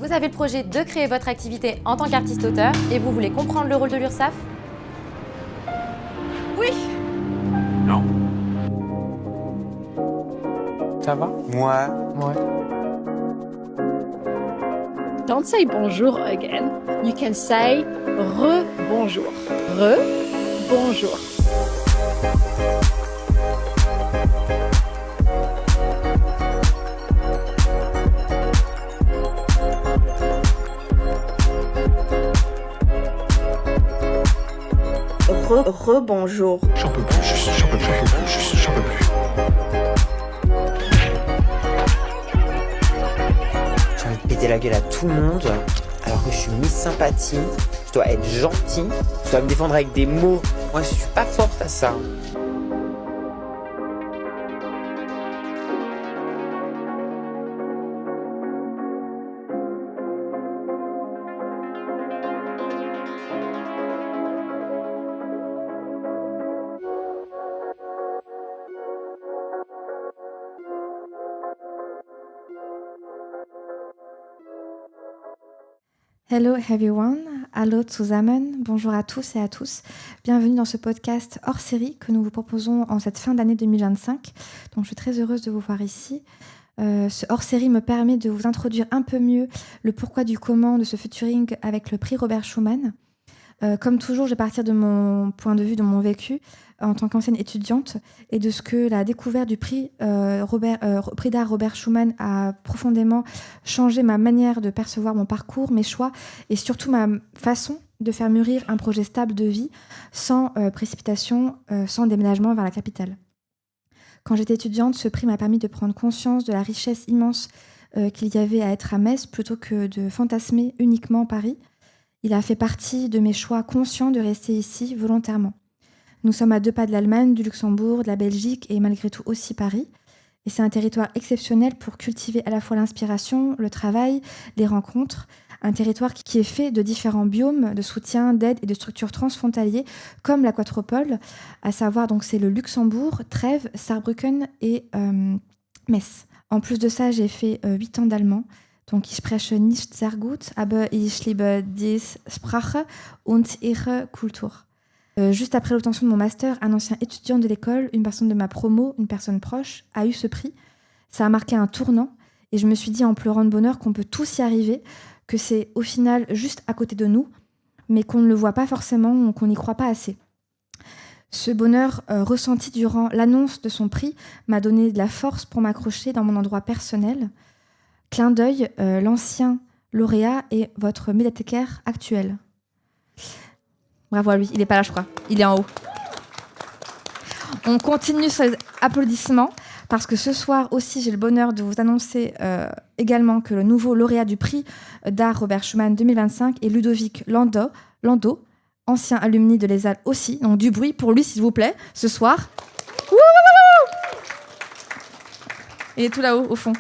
Vous avez le projet de créer votre activité en tant qu'artiste-auteur et vous voulez comprendre le rôle de l'URSSAF ? Oui. Non. Ça va? Ouais. Don't say bonjour again. You can say re-bonjour. Re-bonjour. Re-bonjour. J'en peux plus. J'ai envie de péter la gueule à tout le monde, alors que je suis Miss Sympathie. Je dois être gentille, je dois me défendre avec des mots. Moi, je suis pas forte à ça. Hello everyone, hallo zusammen, bonjour à tous et à tous. Bienvenue dans ce podcast hors série que nous vous proposons en cette fin d'année 2025. Donc je suis très heureuse de vous voir ici. Ce hors série me permet de vous introduire un peu mieux le pourquoi du comment de ce featuring avec le prix Robert Schuman. Comme toujours, je vais partir de mon point de vue, de mon vécu en tant qu'ancienne étudiante et de ce que la découverte du prix d'art Robert Schuman a profondément changé ma manière de percevoir mon parcours, mes choix et surtout ma façon de faire mûrir un projet stable de vie sans précipitation, sans déménagement vers la capitale. Quand j'étais étudiante, ce prix m'a permis de prendre conscience de la richesse immense qu'il y avait à être à Metz plutôt que de fantasmer uniquement Paris. Il a fait partie de mes choix conscients de rester ici volontairement. Nous sommes à 2 pas de l'Allemagne, du Luxembourg, de la Belgique et malgré tout aussi Paris. Et c'est un territoire exceptionnel pour cultiver à la fois l'inspiration, le travail, les rencontres. Un territoire qui est fait de différents biomes, de soutien, d'aide et de structures transfrontaliers comme la Quatropole, à savoir donc c'est le Luxembourg, Trèves, Saarbrücken et Metz. En plus de ça, j'ai fait 8 ans d'allemand. Donc, ich spreche nicht sehr gut, aber ich liebe diese Sprache und ihre Kultur. Juste après l'obtention de mon master, un ancien étudiant de l'école, une personne de ma promo, une personne proche, a eu ce prix. Ça a marqué un tournant et je me suis dit en pleurant de bonheur qu'on peut tous y arriver, que c'est au final juste à côté de nous, mais qu'on ne le voit pas forcément ou qu'on n'y croit pas assez. Ce bonheur ressenti durant l'annonce de son prix m'a donné de la force pour m'accrocher dans mon endroit personnel. Clin d'œil, l'ancien lauréat et votre médiathécaire actuel. Bravo à lui, il n'est pas là je crois, il est en haut. On continue sur les applaudissements parce que ce soir aussi j'ai le bonheur de vous annoncer également que le nouveau lauréat du prix d'art Robert Schuman 2025 est Ludovic Landau, ancien alumni de l'ESAL aussi, donc du bruit pour lui s'il vous plaît, ce soir. Il est tout là-haut au fond.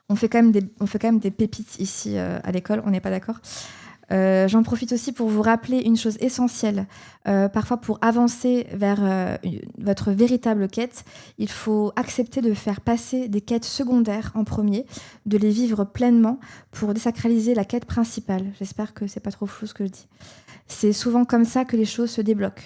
On fait quand même des pépites ici à l'école, on n'est pas d'accord. J'en profite aussi pour vous rappeler une chose essentielle. Parfois, pour avancer vers votre véritable quête, il faut accepter de faire passer des quêtes secondaires en premier, de les vivre pleinement pour désacraliser la quête principale. J'espère que c'est pas trop flou ce que je dis. C'est souvent comme ça que les choses se débloquent.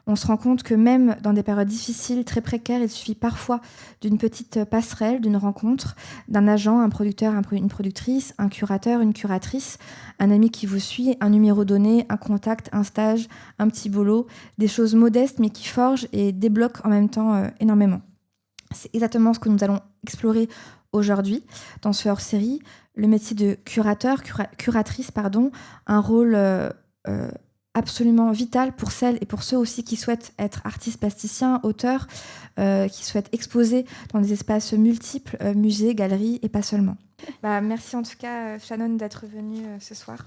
On se rend compte que même dans des périodes difficiles, très précaires, il suffit parfois d'une petite passerelle, d'une rencontre, d'un agent, un producteur, une productrice, un curateur, une curatrice, un ami qui vous suit, un numéro donné, un contact, un stage, un petit boulot, des choses modestes mais qui forgent et débloquent en même temps énormément. C'est exactement ce que nous allons explorer aujourd'hui dans ce hors-série, le métier de curatrice, un rôle absolument vital pour celles et pour ceux aussi qui souhaitent être artistes plasticiens, auteurs, qui souhaitent exposer dans des espaces multiples, musées, galeries et pas seulement. Merci en tout cas Shannon d'être venue ce soir.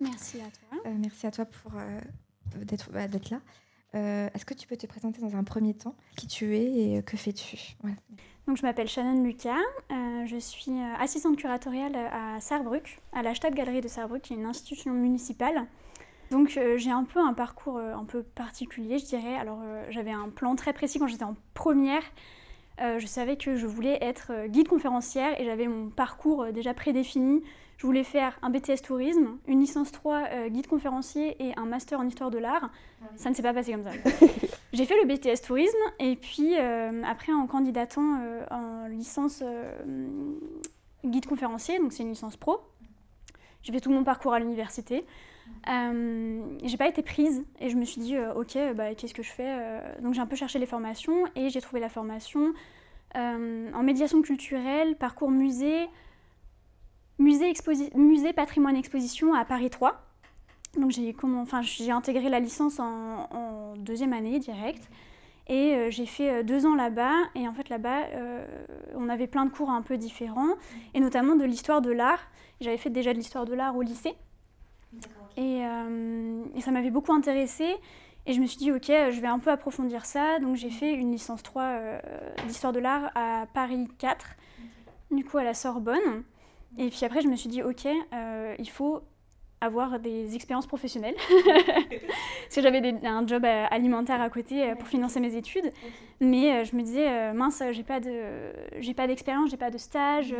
Merci à toi. Merci à toi pour d'être là. Est-ce que tu peux te présenter dans un premier temps qui tu es et que fais-tu? Voilà. Donc, je m'appelle Shannon Lucas, je suis assistante curatoriale à Saarbrück, à la Stadtgalerie de Saarbrück, qui est une institution municipale. Donc j'ai un peu un parcours un peu particulier, je dirais. Alors j'avais un plan très précis quand j'étais en première. Je savais que je voulais être guide conférencière et j'avais mon parcours déjà prédéfini. Je voulais faire un BTS tourisme, une licence 3 guide conférencier et un master en histoire de l'art. Ça ne s'est pas passé comme ça. J'ai fait le BTS tourisme et puis après en candidatant en licence guide conférencier, donc c'est une licence pro, j'ai fait tout mon parcours à l'université. J'ai pas été prise et je me suis dit ok, qu'est-ce que je fais donc j'ai un peu cherché les formations et j'ai trouvé la formation en médiation culturelle, parcours musée patrimoine exposition à Paris 3. Donc j'ai intégré la licence en deuxième année direct et j'ai fait 2 ans là-bas et en fait là-bas on avait plein de cours un peu différents et notamment de l'histoire de l'art. J'avais fait déjà de l'histoire de l'art au lycée et ça m'avait beaucoup intéressée et je me suis dit ok, je vais un peu approfondir ça, donc j'ai fait une licence 3 d'histoire de l'art à Paris 4, du coup à la Sorbonne. Et puis après, je me suis dit, ok, il faut avoir des expériences professionnelles. Parce que j'avais un job alimentaire à côté pour financer mes études. Mais je me disais, mince, j'ai pas d'expérience, j'ai pas de stage.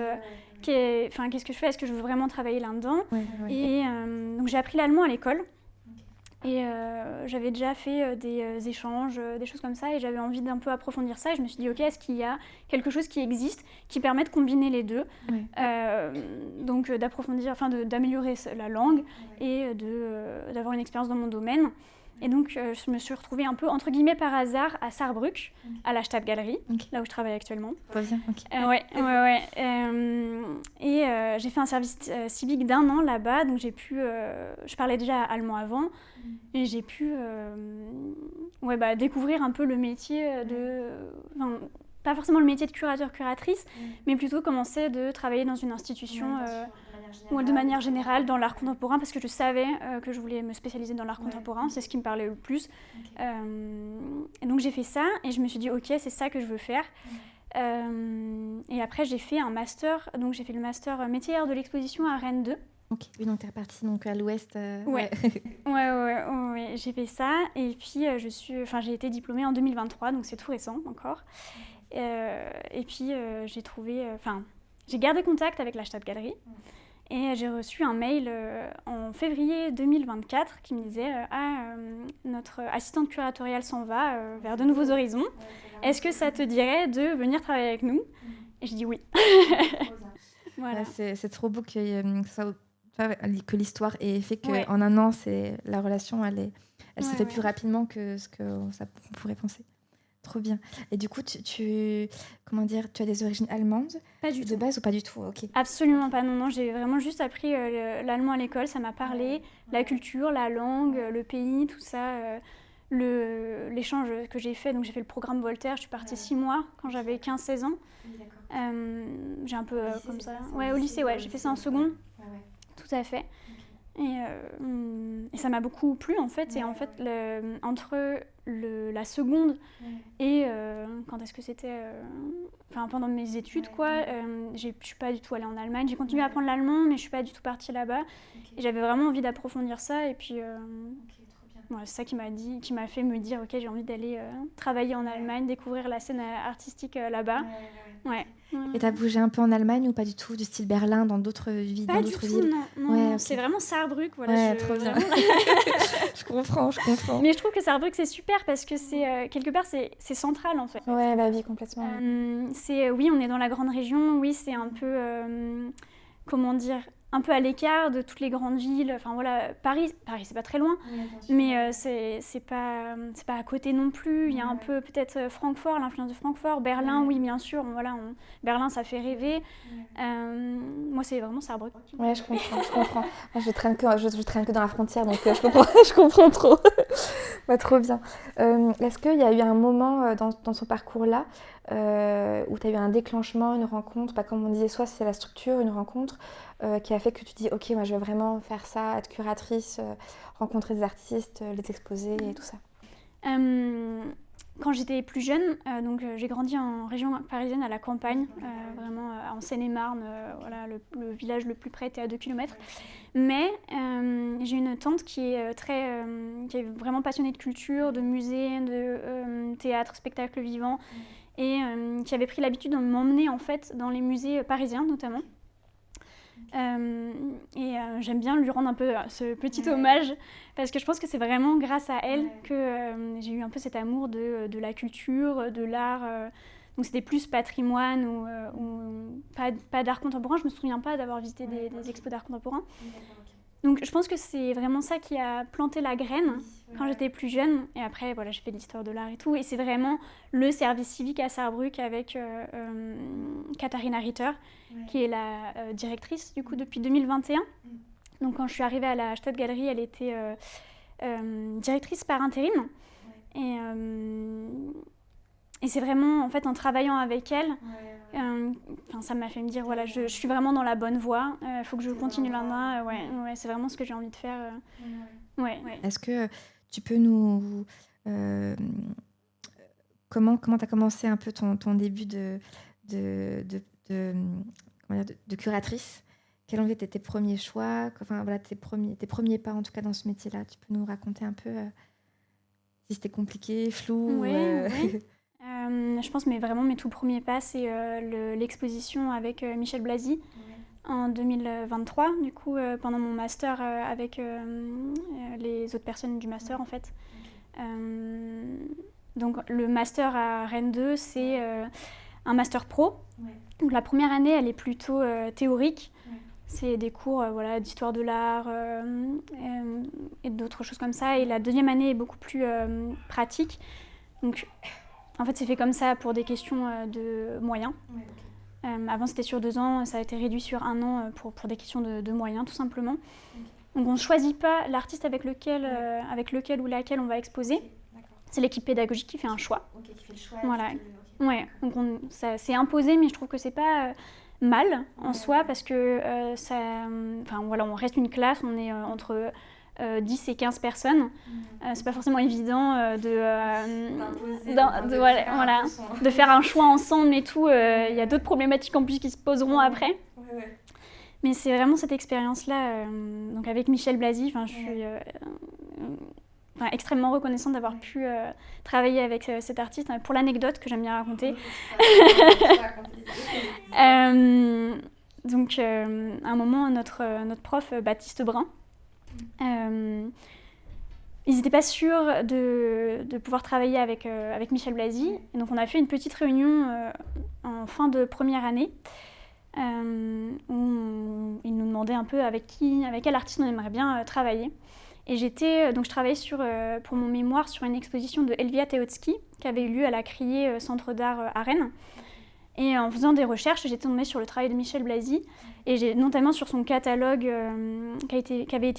Qu'est-ce que je fais? Est-ce que je veux vraiment travailler là-dedans? Et donc j'ai appris l'allemand à l'école. Et j'avais déjà fait des échanges, des choses comme ça, et j'avais envie d'un peu approfondir ça. Et je me suis dit, ok, est-ce qu'il y a quelque chose qui existe, qui permet de combiner les deux, donc d'approfondir, d'améliorer la langue et d'avoir une expérience dans mon domaine. Et donc je me suis retrouvée un peu, entre guillemets, par hasard à Saarbrück, à la Stadtgalerie, là où je travaille actuellement. Pas bien, ok. Et j'ai fait un service civique d'1 an là-bas, donc j'ai pu... je parlais déjà allemand avant, et j'ai pu découvrir un peu le métier de... pas forcément le métier de curateur-curatrice, mais plutôt commencer de travailler dans une institution de manière générale dans l'art contemporain, parce que je savais que je voulais me spécialiser dans l'art contemporain, c'est ce qui me parlait le plus. Et donc j'ai fait ça, et je me suis dit ok, c'est ça que je veux faire. Et après j'ai fait un master, donc j'ai fait le master métier et art de l'exposition à Rennes 2. Ok, oui, donc tu es repartie donc, à l'ouest. Ouais, j'ai fait ça, et puis j'ai été diplômée en 2023, donc c'est tout récent encore. Et puis j'ai gardé contact avec la Stadtgalerie, et j'ai reçu un mail en février 2024 qui me disait notre assistante curatoriale s'en va vers de nouveaux horizons. Est-ce que ça te dirait de venir travailler avec nous? Et je dis oui. Voilà. C'est trop beau que l'histoire ait fait qu'en un an, la relation, elle s'est fait plus rapidement que ce qu'on pourrait penser. Trop bien. Et du coup, tu as des origines allemandes? Pas du tout. De base ou pas du tout? Ok. Absolument pas, non, j'ai vraiment juste appris l'allemand à l'école, ça m'a parlé, la culture, la langue, le pays, tout ça, l'échange que j'ai fait, donc j'ai fait le programme Voltaire, je suis partie 6 mois quand j'avais 15-16 ans. J'ai un peu comme ça. Au lycée, j'ai fait ça en seconde. Tout à fait. Et ça m'a beaucoup plu en fait. Et en fait, entre la seconde et quand est-ce que c'était pendant mes études, je suis pas du tout allée en Allemagne. J'ai continué à apprendre l'allemand, mais je suis pas du tout partie là-bas. Et j'avais vraiment envie d'approfondir ça. Et puis, c'est ça qui m'a fait me dire, ok, j'ai envie d'aller travailler en Allemagne, découvrir la scène artistique là-bas. Et t'as bougé un peu en Allemagne ou pas du tout, du style Berlin, dans d'autres villes? Pas du tout, non. Okay. C'est vraiment Saarbrück. Trop bien. Je comprends. Mais je trouve que Saarbrück, c'est super parce que c'est quelque part, c'est central en fait. Ouais, oui, complètement. On est dans la grande région, c'est un peu, un peu à l'écart de toutes les grandes villes. Paris, c'est pas très loin, mais c'est pas à côté non plus. Il y a un peu peut-être Francfort, l'influence de Francfort. Berlin, oui, bien sûr. Berlin, ça fait rêver. Moi, c'est vraiment Saarbrück. Ouais, je comprends. Moi, je traîne que dans la frontière, donc je comprends trop. Trop bien. Est-ce qu'il y a eu un moment dans ce parcours-là où tu as eu un déclenchement, une rencontre, comme on disait, soit c'est la structure, une rencontre qui a fait que tu dis ok, moi je veux vraiment faire ça, être curatrice, rencontrer des artistes, les exposer et tout ça? Quand j'étais plus jeune, j'ai grandi en région parisienne à la campagne, vraiment en Seine-et-Marne, le village le plus près était à 2 km. Mais j'ai une tante qui est vraiment passionnée de culture, de musée, de théâtre, spectacle vivant, et qui avait pris l'habitude de m'emmener en fait dans les musées parisiens notamment. J'aime bien lui rendre un peu ce petit hommage parce que je pense que c'est vraiment grâce à elle que j'ai eu un peu cet amour de la culture, de l'art. Donc c'était plus patrimoine ou pas d'art contemporain. Je me souviens pas d'avoir visité des expos d'art contemporain. Donc je pense que c'est vraiment ça qui a planté la graine quand j'étais plus jeune. Et après, voilà, j'ai fait de l'histoire de l'art et tout. Et c'est vraiment le service civique à Sarrebruck avec Katharina Ritter, qui est la directrice du coup depuis 2021. Donc quand je suis arrivée à la Stadtgalerie, elle était directrice par intérim. Et c'est vraiment en fait en travaillant avec elle, ça m'a fait me dire voilà, je suis vraiment dans la bonne voie, faut que je continue là-dedans, c'est vraiment ce que j'ai envie de faire. Est-ce que tu peux nous... comment tu as commencé un peu ton début de curatrice? Quels ont été tes premiers choix, tes premiers pas en tout cas dans ce métier-là? Tu peux nous raconter un peu si c'était compliqué, flou? Je pense vraiment mes tout premiers pas, c'est l'exposition avec Michel Blasi en 2023, du coup pendant mon master avec les autres personnes du master en fait. Donc le master à Rennes 2, c'est un master pro. Donc la première année, elle est plutôt théorique. C'est des cours d'histoire de l'art et d'autres choses comme ça. Et la deuxième année est beaucoup plus pratique. Donc en fait, c'est fait comme ça pour des questions de moyens. Avant, c'était sur 2 ans, ça a été réduit sur 1 an pour des questions de moyens, tout simplement. Donc, on ne choisit pas l'artiste avec lequel ou laquelle on va exposer. C'est l'équipe pédagogique qui fait un choix. Qui fait le choix. Voilà. Donc, ça c'est imposé, mais je trouve que c'est pas mal en soi, parce que on reste une classe, on est entre 10 et 15 personnes. C'est pas forcément évident de faire un choix ensemble et tout. Il y a d'autres problématiques en plus qui se poseront après. Mais c'est vraiment cette expérience-là, donc avec Michel Blasi, je suis extrêmement reconnaissante d'avoir pu travailler avec cet artiste. Pour l'anecdote que j'aime bien raconter. Donc, à un moment, notre prof, Baptiste Brun, ils n'étaient pas sûrs de pouvoir travailler avec Michel Blasi. Et donc on a fait une petite réunion en fin de première année où ils nous demandaient un peu avec quel artiste on aimerait bien travailler. Et je travaillais pour mon mémoire sur une exposition de Elvia Teotsky qui avait eu lieu à la Criée Centre d'Art à Rennes. Et en faisant des recherches, j'étais tombée sur le travail de Michel Blasi, et notamment sur son catalogue qui avait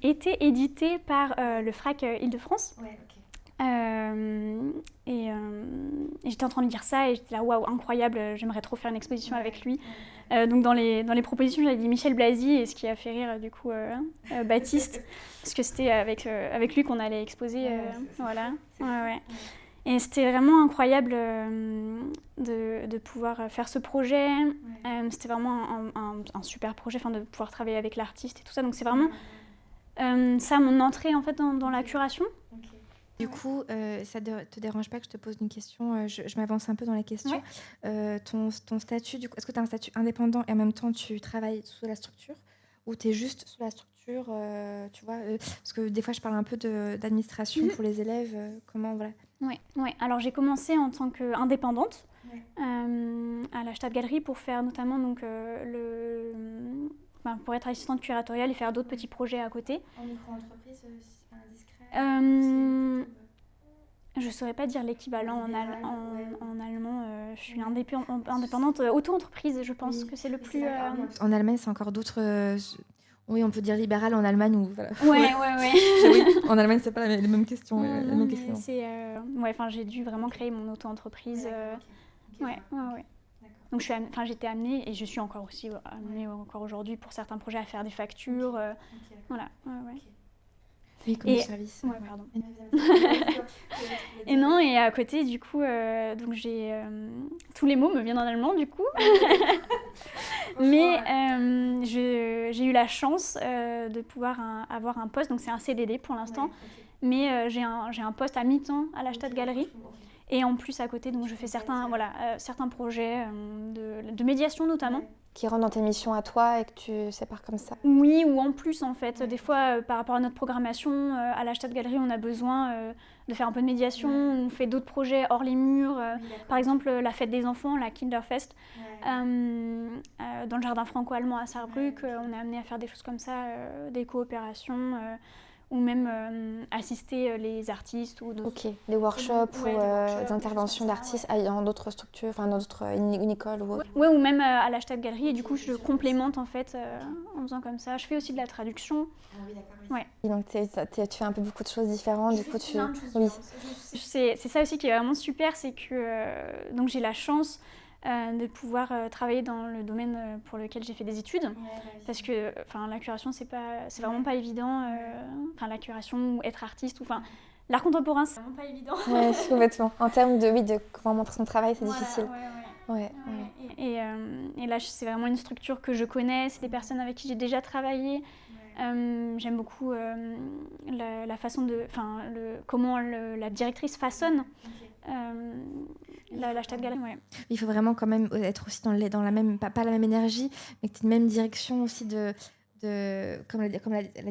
été édité par le FRAC Île-de-France. Et j'étais en train de lire ça et j'étais là, waouh, incroyable, j'aimerais trop faire une exposition avec lui. Donc dans les propositions, j'avais dit Michel Blasi, et ce qui a fait rire du coup Baptiste, parce que c'était avec lui qu'on allait exposer. Et c'était vraiment incroyable de pouvoir faire ce projet. C'était vraiment un super projet, de pouvoir travailler avec l'artiste et tout ça. Donc c'est vraiment ça mon entrée en fait dans la curation. Du coup, ça te dérange pas que je te pose une question? Je m'avance un peu dans la question. Ton statut, du coup, est-ce que tu as un statut indépendant et en même temps tu travailles sous la structure, ou tu es juste sous la structure, tu vois, parce que des fois je parle un peu d'administration pour les élèves, comment, voilà. Oui. Alors j'ai commencé en tant qu'indépendante à la Stadtgalerie pour faire notamment pour être assistante curatoriale et faire d'autres petits projets à côté. En micro-entreprise, c'est pas indiscret? Je ne saurais pas dire l'équivalent en allemand. Je suis indépendante, auto-entreprise, je pense que c'est le plus... En Allemagne, c'est encore d'autres... Oui, on peut dire libéral en Allemagne ou voilà. Ouais. Oui, en Allemagne, c'est pas les mêmes questions. J'ai dû vraiment créer mon auto-entreprise. Donc j'étais amenée, et je suis encore aussi amenée encore aujourd'hui pour certains projets à faire des factures. Voilà. Oui, comme service. Pardon. Et à côté, du coup, donc j'ai tous les mots me viennent en allemand, du coup. Mais j'ai eu la chance de pouvoir avoir un poste, donc c'est un CDD pour l'instant, mais j'ai un poste à mi-temps à la Stadtgalerie. Et en plus, à côté, donc, je fais certains projets de médiation notamment. Qui rentrent dans tes missions à toi et que tu sépares comme ça. Oui, ou en plus en fait. Des fois, par rapport à notre programmation, à la Stadtgalerie, on a besoin de faire un peu de médiation. On fait d'autres projets hors les murs. Par exemple, la fête des enfants, la Kinderfest, dans le jardin franco-allemand à Saarbrück. On est amené à faire des choses comme ça, des coopérations. Ou même assister les artistes ou d'autres. Ok, des workshops ou des interventions d'artistes dans d'autres structures, enfin dans d'autres une école ou autre. Ouais, ou même à la Stadtgalerie, et du coup je complémente en fait en faisant comme ça. Je fais aussi de la traduction. Ah oui, d'accord. Oui. Ouais. Et donc tu fais un peu beaucoup de choses différentes, du coup tu... Oui. C'est ça aussi qui est vraiment super, c'est que donc j'ai la chance de pouvoir travailler dans le domaine pour lequel j'ai fait des études, parce que la curation c'est vraiment pas évident, la curation ou être artiste ou l'art contemporain c'est vraiment pas évident. Ouais, complètement. En termes de comment montrer son travail, c'est difficile. Ouais. Et là c'est vraiment une structure que je connais, c'est des personnes avec qui j'ai déjà travaillé. J'aime beaucoup la façon de, comment la directrice façonne la Stadtgalerie. Ouais. Il faut vraiment quand même être aussi dans la même, pas la même énergie, mais que tu aies une même direction aussi comme la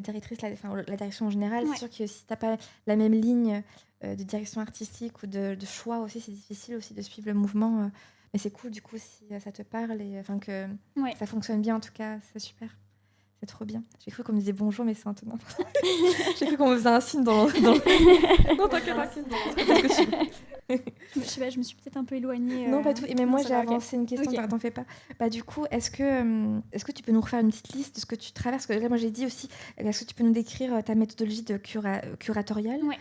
directrice, la direction en général. C'est sûr que si tu n'as pas la même ligne de direction artistique ou de choix aussi, c'est difficile aussi de suivre le mouvement. Mais c'est cool du coup si ça te parle et que ça fonctionne bien en tout cas, c'est super. C'est trop bien. J'ai cru qu'on me disait bonjour, mais c'est maintenant. J'ai cru qu'on me faisait un signe dans... Non, t'inquiète pas. Je sais pas, je me suis peut-être un peu éloignée. Non, pas tout. Et même moi, j'ai avancé une question, t'en fais pas. Du coup, est-ce que tu peux nous refaire une petite liste de ce que tu traverses? Parce que là, moi, j'ai dit aussi, est-ce que tu peux nous décrire ta méthodologie de curatoriale? Ouais.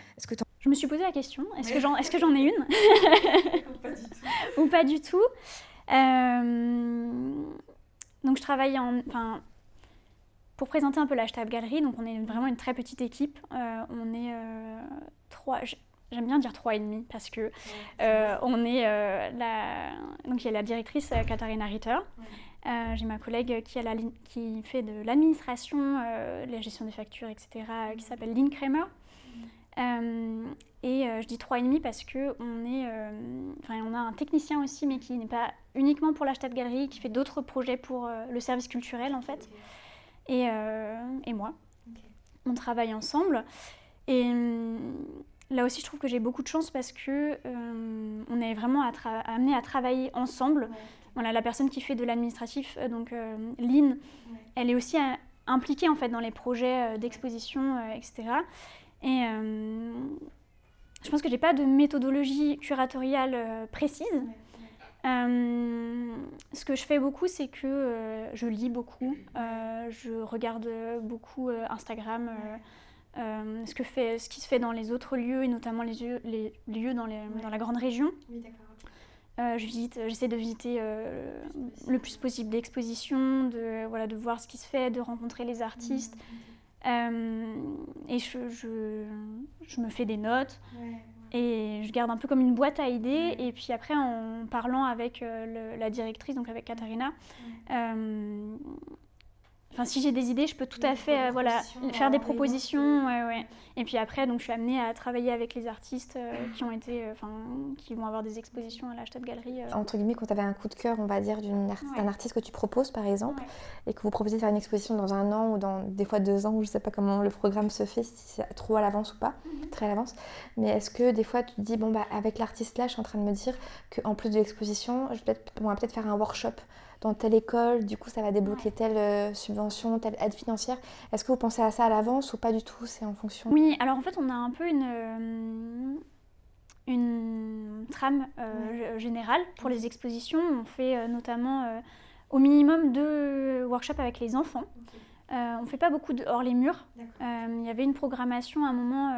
Je me suis posé la question, est-ce que j'en ai une? Ou pas du tout. Donc, je travaille pour présenter un peu la Stadtgalerie, donc on est vraiment une très petite équipe. On est 3, j'aime bien dire 3,5 parce que on est donc il y a la directrice Katharina Ritter. J'ai ma collègue qui fait de l'administration, la gestion des factures, etc., qui s'appelle Lynn Kramer. Je dis 3,5 parce qu'on a un technicien aussi, mais qui n'est pas uniquement pour la Stadtgalerie, qui fait d'autres projets pour le service culturel en fait. Et moi. On travaille ensemble. Et là aussi, je trouve que j'ai beaucoup de chance parce que on est vraiment amenés à travailler ensemble. Voilà, la personne qui fait de l'administratif, Lynn, elle est aussi impliquée en fait dans les projets d'exposition, etc. Et je pense que j'ai pas de méthodologie curatoriale précise. Ce que je fais beaucoup, c'est que je lis beaucoup, je regarde beaucoup Instagram, ce qui se fait dans les autres lieux, et notamment les lieux dans la grande région. Oui, d'accord. J'essaie de visiter le plus possible d'expositions, de voir ce qui se fait, de rencontrer les artistes. Et je me fais des notes. Et je garde un peu comme une boîte à idées. Et puis après, en parlant avec la directrice, donc avec Katharina, si j'ai des idées, je peux tout à fait faire des propositions. Ouais. Et puis après, donc, je suis amenée à travailler avec les artistes qui vont avoir des expositions à la Stadtgalerie. Entre guillemets, quand tu avais un coup de cœur, on va dire, d'un artiste que tu proposes, par exemple, et que vous proposez de faire une exposition dans 1 an ou dans des fois 2 ans, ou je ne sais pas comment le programme se fait, si c'est trop à l'avance ou pas, très à l'avance. Mais est-ce que des fois, tu te dis, avec l'artiste là, je suis en train de me dire qu'en plus de l'exposition, on va peut-être faire un workshop dans telle école, du coup ça va débloquer telle subvention, telle aide financière. Est-ce que vous pensez à ça à l'avance ou pas du tout? C'est en fonction? Oui, alors en fait on a un peu une trame générale pour les expositions. On fait notamment au minimum 2 workshops avec les enfants. On ne fait pas beaucoup de hors les murs. Il y avait une programmation à un moment...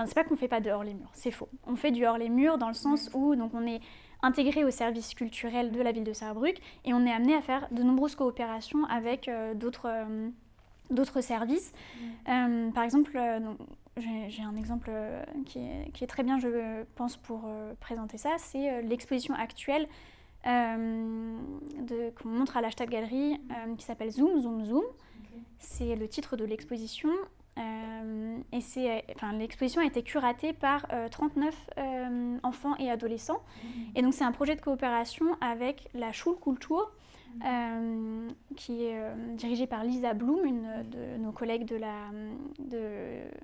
c'est pas qu'on ne fait pas de hors les murs, c'est faux. On fait du hors les murs dans le sens où donc, on est intégré au service culturel de la ville de Saarbrück et on est amené à faire de nombreuses coopérations avec d'autres services. Par exemple, j'ai un exemple qui est très bien, je pense, pour présenter ça. C'est l'exposition actuelle qu'on montre à la Stadtgalerie qui s'appelle Zoom, Zoom, Zoom. C'est le titre de l'exposition. l'exposition a été curatée par 39 enfants et adolescents. Et donc c'est un projet de coopération avec la Schulkultur, qui est dirigée par Lisa Blum, une de nos collègues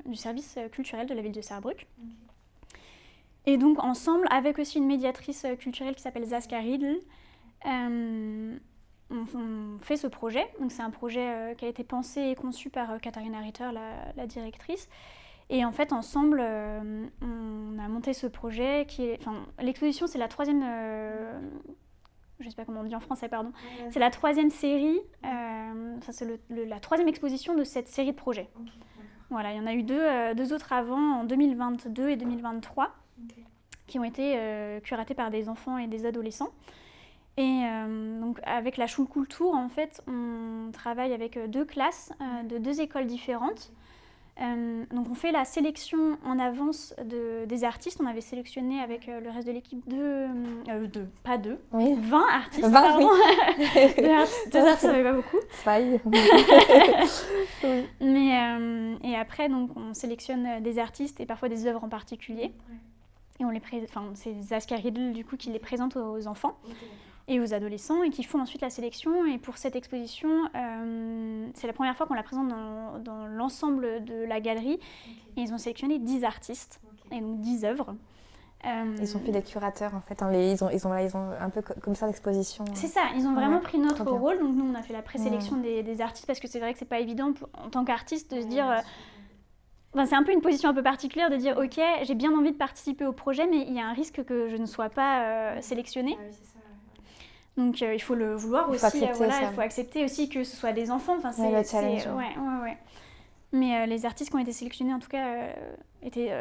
du service culturel de la ville de Saarbrück. Et donc ensemble, avec aussi une médiatrice culturelle qui s'appelle Saskia Riedl, on fait ce projet. Donc c'est un projet qui a été pensé et conçu par Katharina Ritter, la directrice. Et en fait, ensemble, on a monté ce projet l'exposition, c'est la troisième... je ne sais pas comment on dit en français, pardon. C'est la troisième série, c'est la troisième exposition de cette série de projets. Voilà, il y en a eu deux autres avant, en 2022 et 2023, qui ont été curatés par des enfants et des adolescents. Et donc avec la Schulkultur, en fait, on travaille avec 2 classes de 2 écoles différentes. Donc on fait la sélection en avance des artistes. On avait sélectionné avec le reste de l'équipe 20 artistes. 20, oui. 2 artistes, ça fait pas beaucoup. Faille. Oui. Mais et après, donc, on sélectionne des artistes et parfois des œuvres en particulier. Et on les c'est Saskia Riedl du coup qui les présente aux enfants et aux adolescents et qui font ensuite la sélection. Et pour cette exposition, c'est la première fois qu'on la présente dans l'ensemble de la galerie. Et ils ont sélectionné 10 artistes et donc 10 œuvres. Ils ont fait des curateurs en fait, hein, ils ont un peu comme ça l'exposition. C'est ça, ils ont vraiment pris notre trop bien. rôle. Donc nous on a fait la présélection des artistes parce que c'est vrai que c'est pas évident en tant qu'artiste de se dire... c'est un peu une position un peu particulière de dire ok, j'ai bien envie de participer au projet mais il y a un risque que je ne sois pas sélectionnée. Donc il faut le vouloir aussi, il faut accepter aussi que ce soit des enfants. Le challenge. Ouais. Mais les artistes qui ont été sélectionnés en tout cas étaient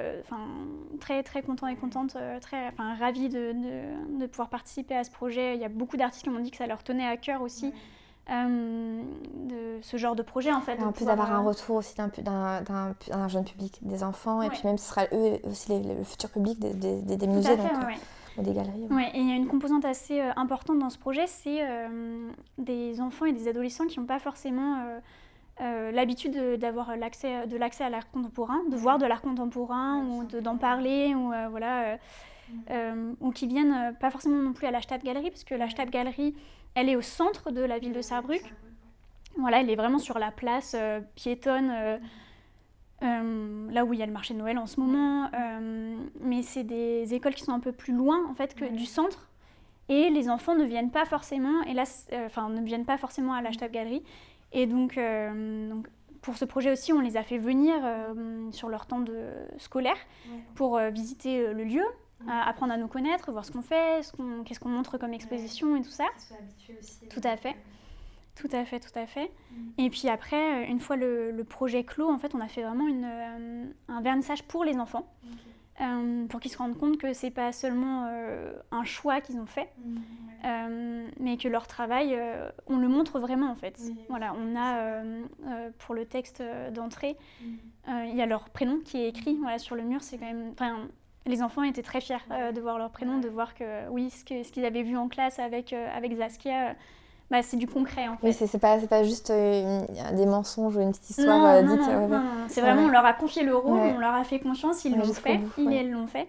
très très contents et contentes, ravis de pouvoir participer à ce projet. Il y a beaucoup d'artistes qui m'ont dit que ça leur tenait à cœur aussi. De ce genre de projet en fait. En plus d'avoir un retour aussi d'un jeune public, des enfants, et puis même ce sera eux aussi le futur public des musées ou des galeries. Ouais, et il y a une composante assez importante dans ce projet, c'est des enfants et des adolescents qui n'ont pas forcément l'habitude d'avoir de l'accès à l'art contemporain, de voir de l'art contemporain ou d'en parler ou ou qui viennent pas forcément non plus à la Stadtgalerie, parce que la Stadtgalerie elle est au centre de la ville de Saarbrück. Voilà, elle est vraiment sur la place piétonne, là où il y a le marché de Noël en ce moment. Mais c'est des écoles qui sont un peu plus loin en fait que du centre. Et les enfants ne viennent pas forcément, à la Stadtgalerie. Et donc, pour ce projet aussi, on les a fait venir sur leur temps scolaire pour visiter le lieu. Apprendre à nous connaître, voir ce qu'on fait, qu'est-ce qu'on montre comme exposition et tout ça. Aussi, tout à fait. Et puis après, une fois le projet clos, en fait, on a fait vraiment un vernissage pour les enfants, pour qu'ils se rendent compte que c'est pas seulement un choix qu'ils ont fait, mais que leur travail, on le montre vraiment en fait. Voilà, on a pour le texte d'entrée, il y a leur prénom qui est écrit sur le mur. C'est quand même, les enfants étaient très fiers de voir leur prénom, de voir que ce qu'ils avaient vu en classe avec Saskia, c'est du concret en fait. Oui, c'est pas juste des mensonges ou une petite histoire dite. Non. C'est vraiment, on leur a confié le rôle, on leur a fait confiance, ils l'ont fait, elles l'ont fait.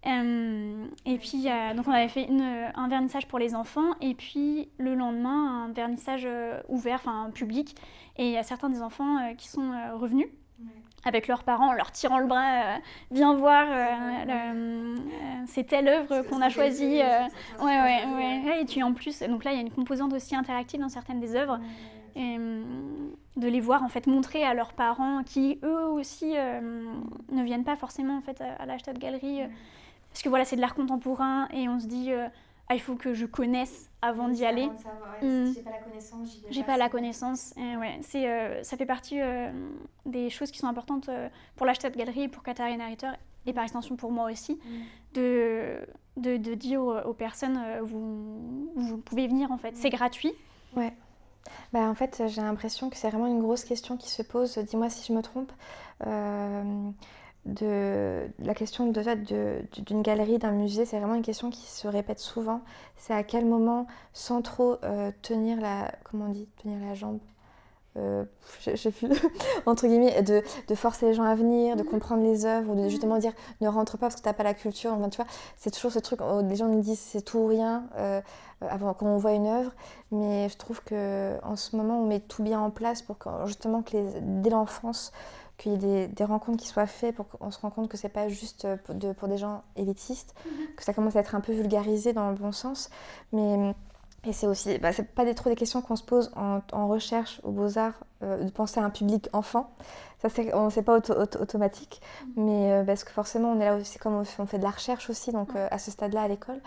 Et puis, donc on avait fait un vernissage pour les enfants, et puis le lendemain, un vernissage ouvert, public. Et il y a certains des enfants qui sont revenus avec leurs parents, en leur tirant le bras, viens voir, c'est telle œuvre qu'on a choisie. Et puis en plus, donc là il y a une composante aussi interactive dans certaines des œuvres, et, de les voir en fait montrer à leurs parents qui eux aussi ne viennent pas forcément en fait à la Stadtgalerie, parce que voilà, c'est de l'art contemporain et on se dit il faut que je connaisse avant d'y aller. Si j'ai pas la connaissance, j'ai pas la connaissance. Ça fait partie des choses qui sont importantes pour la Stadtgalerie, pour Katharina Ritter et par extension pour moi aussi, de dire aux personnes vous pouvez venir en fait, c'est gratuit. Ouais. En fait, j'ai l'impression que c'est vraiment une grosse question qui se pose, dis-moi si je me trompe, de la question d'une galerie, d'un musée. C'est vraiment une question qui se répète souvent. C'est à quel moment, sans trop tenir la jambe, j'ai vu, entre guillemets, de forcer les gens à venir, de comprendre les œuvres, ou de justement dire ne rentre pas parce que t'as pas la culture. Enfin, tu vois, c'est toujours ce truc où les gens nous disent c'est tout ou rien avant, quand on voit une œuvre. Mais je trouve qu'en ce moment, on met tout bien en place pour que, justement dès l'enfance, qu'il y ait des rencontres qui soient faites pour qu'on se rende compte que c'est pas juste pour des gens élitistes, que ça commence à être un peu vulgarisé dans le bon sens. Et c'est aussi, c'est pas trop des questions qu'on se pose en recherche aux Beaux-Arts, de penser à un public enfant. Ça, c'est pas automatique, mais parce que forcément, on est là aussi, comme on fait de la recherche aussi, donc à ce stade-là à l'école.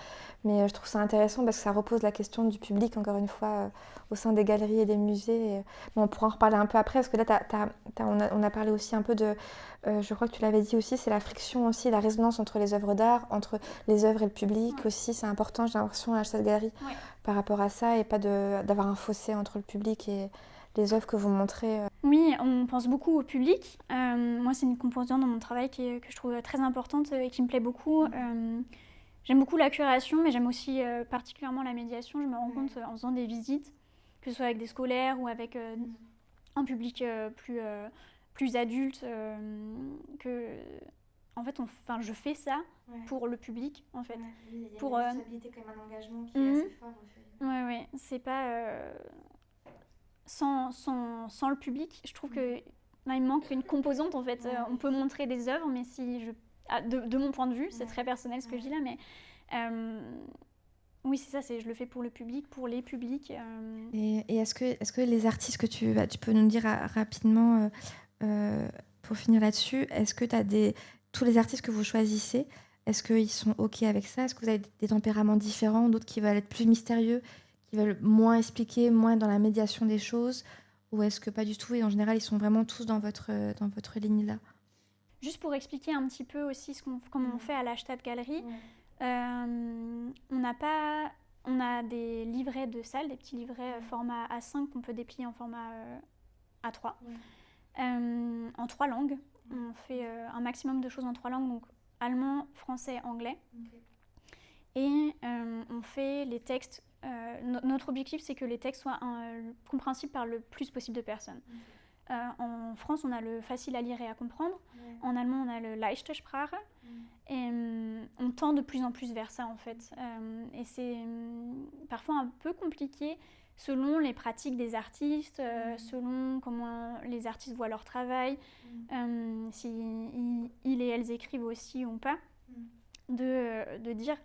Mais je trouve ça intéressant parce que ça repose la question du public, encore une fois, au sein des galeries et des musées. Bon, on pourra en reparler un peu après, parce que là, on a parlé aussi un peu de, je crois que tu l'avais dit aussi, c'est la friction aussi, la résonance entre les œuvres d'art, entre les œuvres et le public aussi. C'est important, j'ai l'impression, à cette galerie, par rapport à ça, et pas d'avoir un fossé entre le public et les œuvres que vous montrez. Oui, on pense beaucoup au public. Moi, c'est une composante dans mon travail que je trouve très importante et qui me plaît beaucoup. J'aime beaucoup la curation, mais j'aime aussi particulièrement la médiation. Je me rends compte en faisant des visites, que ce soit avec des scolaires ou avec un public plus adulte, que en fait, je fais ça pour le public, en fait. Il y a pour, une responsabilité, quand même, un engagement qui est assez fort. Oui, c'est pas... sans le public, je trouve que il me manque une composante, en fait. On peut montrer des œuvres, mais de mon point de vue, c'est très personnel ce que je dis là, mais... oui, c'est ça, je le fais pour le public, pour les publics. Et est-ce que les artistes que tu peux nous dire rapidement, pour finir là-dessus, est-ce que tu as tous les artistes que vous choisissez, est-ce qu'ils sont OK avec ça? Est-ce que vous avez des tempéraments différents, d'autres qui veulent être plus mystérieux, qui veulent moins expliquer, moins dans la médiation des choses? Ou est-ce que pas du tout, et en général, ils sont vraiment tous dans votre ligne-là? Juste pour expliquer un petit peu aussi comment on fait à la Stadtgalerie, on a des livrets de salle, des petits livrets format A5 qu'on peut déplier en format A3, en 3 langues. On fait un maximum de choses en 3 langues, donc allemand, français, anglais. Et on fait les textes. Notre objectif, c'est que les textes soient compréhensibles par le plus possible de personnes. En France, on a le facile à lire et à comprendre. En allemand, on a le leichte Sprache. Et on tend de plus en plus vers ça, en fait. Et c'est parfois un peu compliqué selon les pratiques des artistes, selon comment les artistes voient leur travail, si ils et elles écrivent aussi ou pas, de dire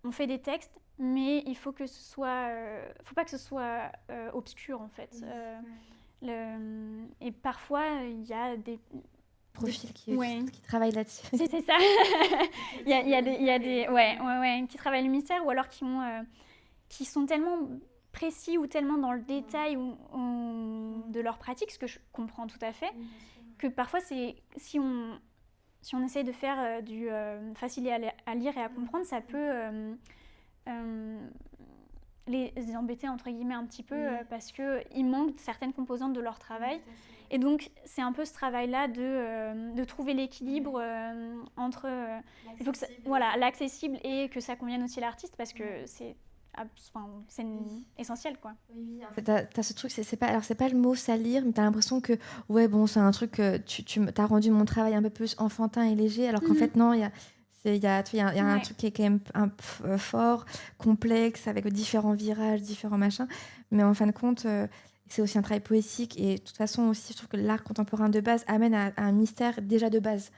on fait des textes, mais il faut que ce soit, faut pas que ce soit obscur, en fait. Et parfois il y a des profils qui travaillent là-dessus. C'est ça. il y a des qui travaillent le mystère, ou alors qui sont tellement précis ou tellement dans le détail de leur pratique, ce que je comprends tout à fait, que parfois si on essaye de faire du facile à lire et à comprendre, ça peut les embêter entre guillemets un petit peu, parce qu'il manque certaines composantes de leur travail. Et donc c'est un peu ce travail-là de trouver l'équilibre entre il faut que l'accessible et que ça convienne aussi à l'artiste, parce que c'est essentiel, quoi. En fait, t'as ce truc, c'est pas le mot salir, mais t'as l'impression que c'est un truc que tu t'as rendu mon travail un peu plus enfantin et léger, alors qu'en fait non, il y a un truc qui est quand même un peu fort, complexe, avec différents virages, différents machins, mais en fin de compte c'est aussi un travail poétique, et de toute façon aussi je trouve que l'art contemporain de base amène à un mystère déjà de base.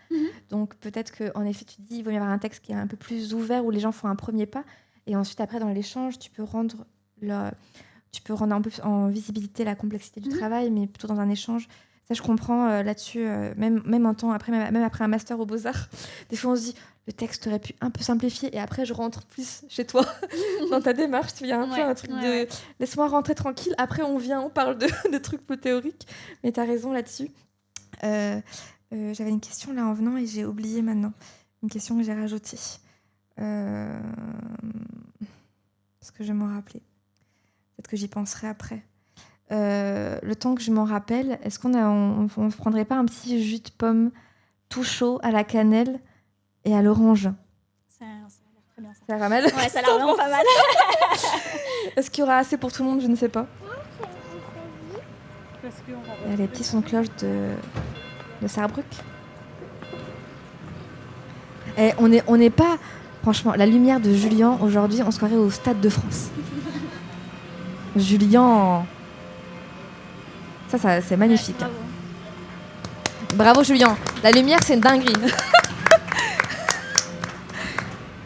Donc peut-être qu'en effet tu te dis il vaut mieux avoir un texte qui est un peu plus ouvert, où les gens font un premier pas, et ensuite après dans l'échange tu peux rendre un peu en visibilité la complexité du travail, mais plutôt dans un échange. Ça, je comprends là-dessus, même en temps, même après un master aux Beaux-Arts, des fois on se dit le texte aurait pu un peu simplifier, et après je rentre plus chez toi dans ta démarche. Il y a un peu un truc de laisse-moi rentrer tranquille, après on parle de trucs peu théoriques, mais tu as raison là-dessus. J'avais une question là en venant et j'ai oublié maintenant, une question que j'ai rajoutée. Est-ce que je vais m'en rappeler? Peut-être que j'y penserai après. Le temps que je m'en rappelle, est-ce qu'on prendrait pas un petit jus de pomme tout chaud à la cannelle et à l'orange? Ça a l'air très bien, ça. Ça a l'air pas mal? Ouais, ça a l'air vraiment pas mal. Est-ce qu'il y aura assez pour tout le monde? Je ne sais pas. Il y a les petits sons de cloche de Sarrebruck. Et on n'est pas... Franchement, la lumière de Julien, aujourd'hui, on se croirait au Stade de France. Julien... Ça c'est magnifique. Ouais, Bravo Julien. La lumière, c'est une dinguerie.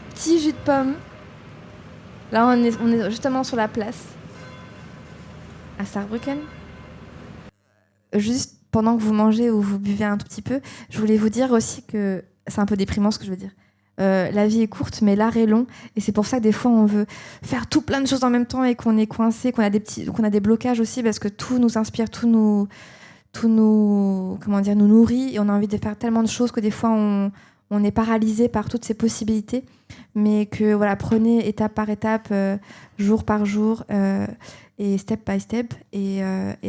Petit jus de pomme. Là, on est justement sur la place. À Saarbrücken. Juste pendant que vous mangez ou vous buvez un tout petit peu, je voulais vous dire aussi que c'est un peu déprimant ce que je veux dire. La vie est courte, mais l'art est long, et c'est pour ça que des fois on veut faire tout plein de choses en même temps et qu'on est coincé, qu'on a des blocages aussi parce que tout nous inspire, tout nous nourrit, et on a envie de faire tellement de choses que des fois on est paralysé par toutes ces possibilités, mais que voilà, prenez étape par étape, jour par jour, et step by step, et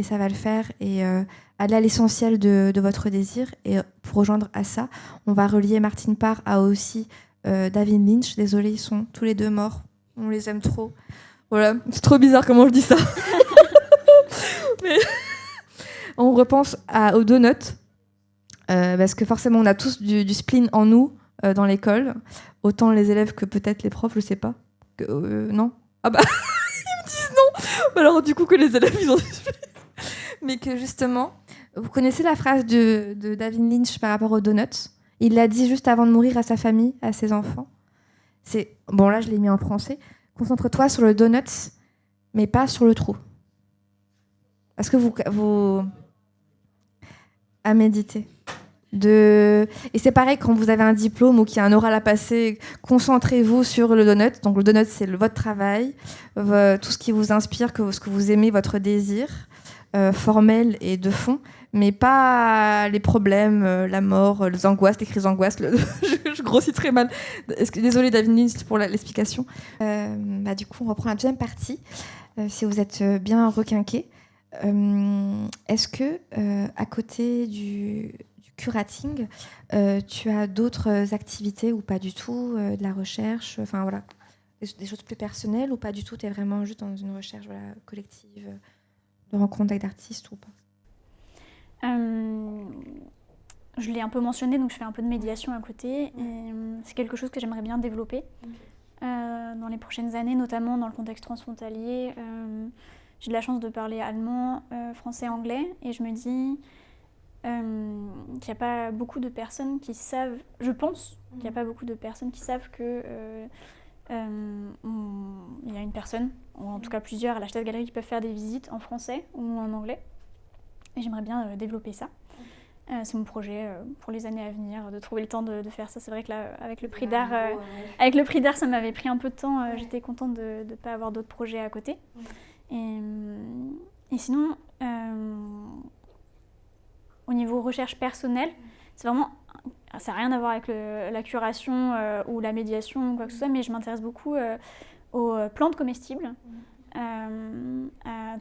ça va le faire, et aller à l'essentiel de votre désir. Et pour rejoindre à ça, on va relier Martine Parr à aussi David Lynch. Désolée, ils sont tous les deux morts, on les aime trop. Voilà, c'est trop bizarre comment je dis ça. Mais on repense aux donuts, parce que forcément on a tous du spleen en nous dans l'école, autant les élèves que peut-être les profs, je sais pas. Non. Ah bah ils me disent non. Alors du coup que les élèves ils ont du spleen. Mais que justement, vous connaissez la phrase de David Lynch par rapport aux donuts. Il l'a dit juste avant de mourir à sa famille, à ses enfants. C'est bon, là je l'ai mis en français. Concentre-toi sur le donut, mais pas sur le trou. Est-ce que vous à méditer. Et c'est pareil quand vous avez un diplôme ou qu'il y a un oral à passer, concentrez-vous sur le donut. Donc le donut, c'est votre travail, tout ce qui vous inspire, ce que vous aimez, votre désir formel et de fond, mais pas les problèmes, la mort, les angoisses, les crises d'angoisse. Je grossis très mal. Désolée David Lynch pour l'explication. Du coup, on reprend la deuxième partie. Si vous êtes bien requinqués. Est-ce que, à côté du curating, tu as d'autres activités ou pas du tout, de la recherche, enfin voilà, des choses plus personnelles, ou pas du tout, tu es vraiment juste dans une recherche collective, de rencontre avec d'artistes ou pas? Je l'ai un peu mentionné, donc je fais un peu de médiation à côté, et c'est quelque chose que j'aimerais bien développer dans les prochaines années, notamment dans le contexte transfrontalier. J'ai de la chance de parler allemand, français, anglais, et je me dis qu'il n'y a pas beaucoup de personnes qui savent, je pense qu'il n'y a pas beaucoup de personnes qui savent que il y a une personne, ou en tout cas plusieurs à la Stadtgalerie qui peuvent faire des visites en français ou en anglais. Et j'aimerais bien développer ça. C'est mon projet pour les années à venir, de trouver le temps de faire ça. C'est vrai que là, avec le prix d'art, ça m'avait pris un peu de temps. J'étais contente de ne pas avoir d'autres projets à côté. Et sinon, au niveau recherche personnelle, c'est vraiment, ça n'a rien à voir avec la curation ou la médiation ou quoi que ce soit, mais je m'intéresse beaucoup aux plantes comestibles, à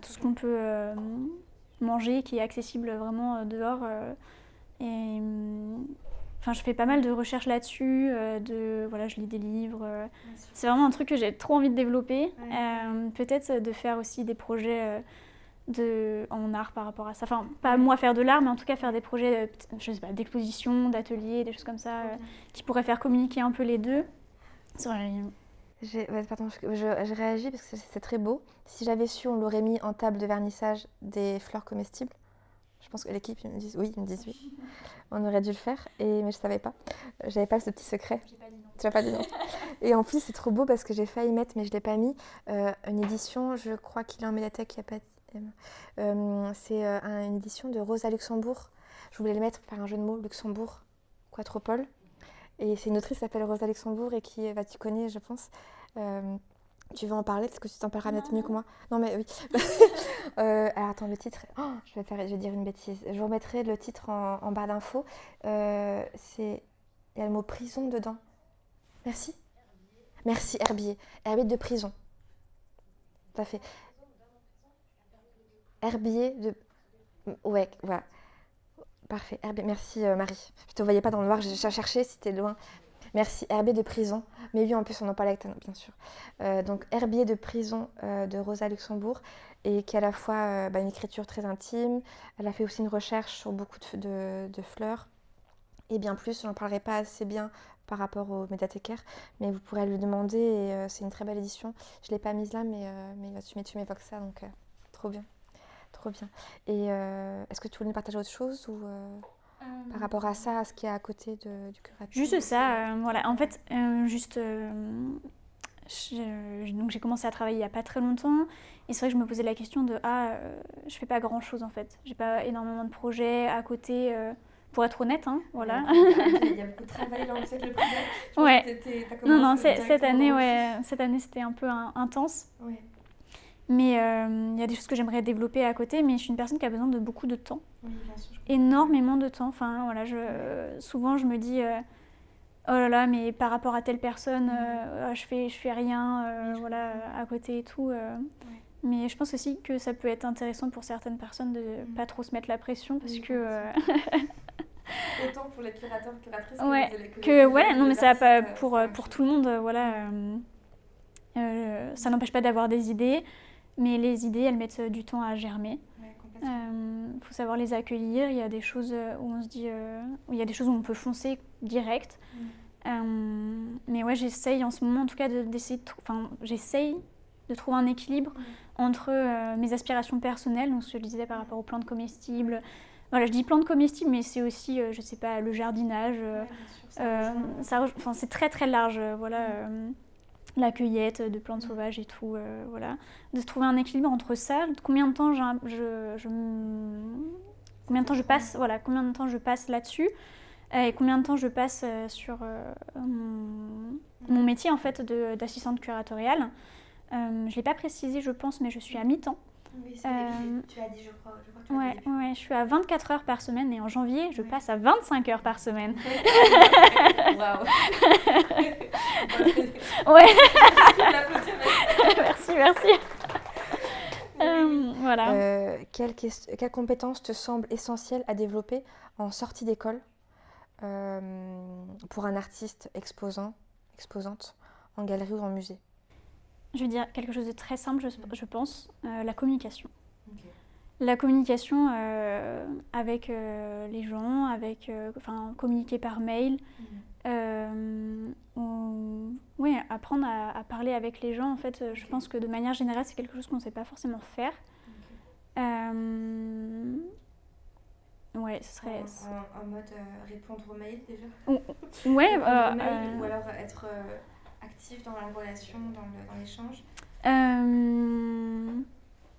tout ce qu'on peut manger qui est accessible vraiment dehors. Je fais pas mal de recherches là-dessus, je lis des livres. C'est vraiment un truc que j'ai trop envie de développer. Peut-être de faire aussi des projets en art par rapport à ça. Enfin, pas moi faire de l'art, mais en tout cas faire des projets d'exposition, d'ateliers, des choses comme ça, qui pourraient faire communiquer un peu les deux. Je réagis parce que c'est très beau. Si j'avais su, on l'aurait mis en table de vernissage des fleurs comestibles. Je pense que l'équipe ils me disent oui. On aurait dû le faire, mais je ne savais pas. J'avais pas ce petit secret. Tu n'as pas dit non. Et en plus, c'est trop beau parce que j'ai failli mettre, mais je ne l'ai pas mis, une édition, je crois qu'il est en médiathèque, il n'y a pas c'est une édition de Rosa Luxembourg. Je voulais le mettre par un jeu de mots, Luxembourg, Quatropole. Et c'est une autrice qui s'appelle Rosa Luxembourg et qui, tu connais, je pense. Tu veux en parler parce que tu t'en parleras peut-être mieux que moi. Non, mais oui. Alors attends, le titre. Je vais dire une bêtise. Je vous remettrai le titre en barre d'infos. Il y a le mot prison dedans. Merci. Merci, herbier. Herbier de prison. Tout à fait. Herbier de. Ouais, voilà. Parfait. Herbier. Merci, Marie. Je ne te voyais pas dans le noir, j'ai cherché si t'es loin. Merci. Herbier de prison. Mais oui, en plus, on en parlait avec toi, bien sûr. Donc, Herbier de prison de Rosa Luxembourg. et qui est à la fois une écriture très intime. Elle a fait aussi une recherche sur beaucoup de fleurs et bien plus, j'en parlerai pas assez bien par rapport au médiathécaire, mais vous pourrez lui demander et c'est une très belle édition. Je l'ai pas mise là, mais tu m'évoques ça, donc trop bien. Trop bien. Et est-ce que tu voulais nous partager autre chose ou par rapport à ça, à ce qu'il y a à côté du curateur? Juste ça, voilà. En fait, donc j'ai commencé à travailler il n'y a pas très longtemps et c'est vrai que je me posais la question de je fais pas grand chose en fait. J'ai pas énormément de projets à côté, pour être honnête, hein, voilà. Il y a beaucoup de travail dans le siècle privé. Ouais. Non, cette année c'était un peu intense. Ouais. Mais il y a des choses que j'aimerais développer à côté, mais je suis une personne qui a besoin de beaucoup de temps. Oui, bien sûr. Énormément de temps. Enfin, voilà, souvent je me dis oh là là, mais par rapport à telle personne, je fais rien, voilà, à côté et tout. Mais je pense aussi que ça peut être intéressant pour certaines personnes de pas trop se mettre la pression parce que autant pour les curateurs, curatrices non, mais ça pas pour tout le monde, voilà. Ça n'empêche pas d'avoir des idées, mais les idées, elles mettent du temps à germer. Faut savoir les accueillir. Il y a des choses où on se dit, il y a des choses où on peut foncer direct. Mais ouais, j'essaye en ce moment, en tout cas, j'essaye de trouver un équilibre entre mes aspirations personnelles, donc ce que je disais par rapport aux plantes comestibles. Voilà, je dis plantes comestibles, mais c'est aussi, je sais pas, le jardinage. C'est très très large, voilà. La cueillette de plantes sauvages et tout, voilà. De trouver un équilibre entre ça, combien de temps combien de temps je passe là-dessus, et combien de temps je passe sur mon métier en fait d'assistante curatoriale. Je l'ai pas précisé, je pense, mais je suis à mi-temps. Oui, tu l'as dit, je crois que tu l'as dit. Ouais, je suis à 24 heures par semaine et en janvier, je passe à 25 heures par semaine. Waouh. Ouais. Merci. Voilà. Quelles compétences te semblent essentielles à développer en sortie d'école pour un artiste exposante en galerie ou en musée? Je veux dire quelque chose de très simple, je pense, la communication. Okay. La communication avec les gens, communiquer par mail, apprendre à parler avec les gens. En fait, je pense que de manière générale, c'est quelque chose qu'on ne sait pas forcément faire. Ouais, ce serait en mode répondre aux mails déjà. Ouais. Ou alors être actif dans la relation, dans l'échange.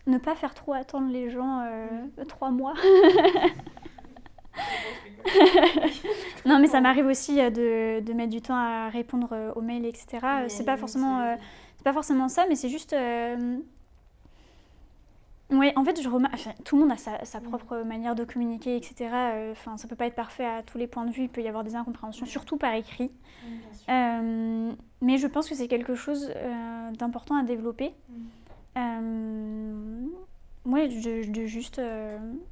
Ne pas faire trop attendre les gens 3 mois. Non, mais ça m'arrive aussi de mettre du temps à répondre aux mails, etc. C'est pas forcément ça, mais c'est juste. Ouais, en fait, je remarque. Tout le monde a sa propre manière de communiquer, etc. Ça peut pas être parfait à tous les points de vue. Il peut y avoir des incompréhensions, surtout par écrit. Mais je pense que c'est quelque chose d'important à développer. Ouais, juste.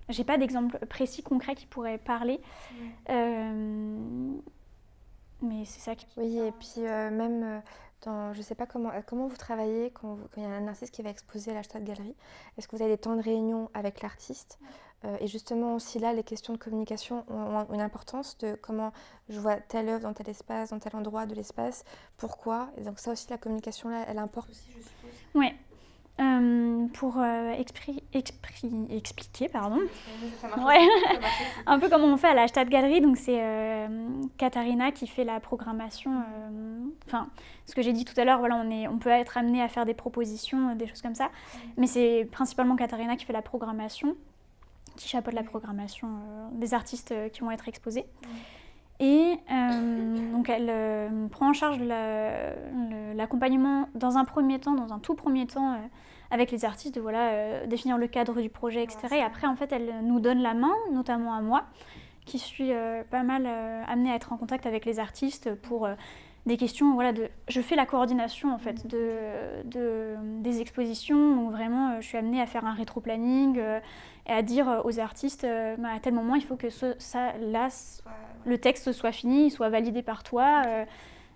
J'ai pas d'exemple précis, concret qui pourrait parler. Mais c'est ça qui. Oui, et puis même. Je ne sais pas comment vous travaillez quand il y a un artiste qui va exposer à la Stadtgalerie. Est-ce que vous avez des temps de réunion avec l'artiste et justement aussi là, les questions de communication ont une importance de comment je vois telle œuvre dans tel espace, dans tel endroit de l'espace, pourquoi. Et donc ça aussi, la communication, là, elle importe aussi, je suppose. Oui. Pour expliquer, pardon. Ça marche ouais. aussi. Un peu comme on fait à la Stadtgalerie, donc c'est Katharina qui fait la programmation. Ce que j'ai dit tout à l'heure, voilà, on peut être amené à faire des propositions, des choses comme ça, mais c'est principalement Katharina qui fait la programmation, qui chapeaute la programmation des artistes qui vont être exposés. Et donc elle prend en charge l'accompagnement dans un tout premier temps avec les artistes, de définir le cadre du projet, etc. Et après, en fait, elle nous donne la main, notamment à moi, qui suis pas mal amenée à être en contact avec les artistes pour des questions. Je fais la coordination en fait des expositions où vraiment je suis amenée à faire un rétro-planning et à dire aux artistes à tel moment il faut que le texte soit fini, il soit validé par toi.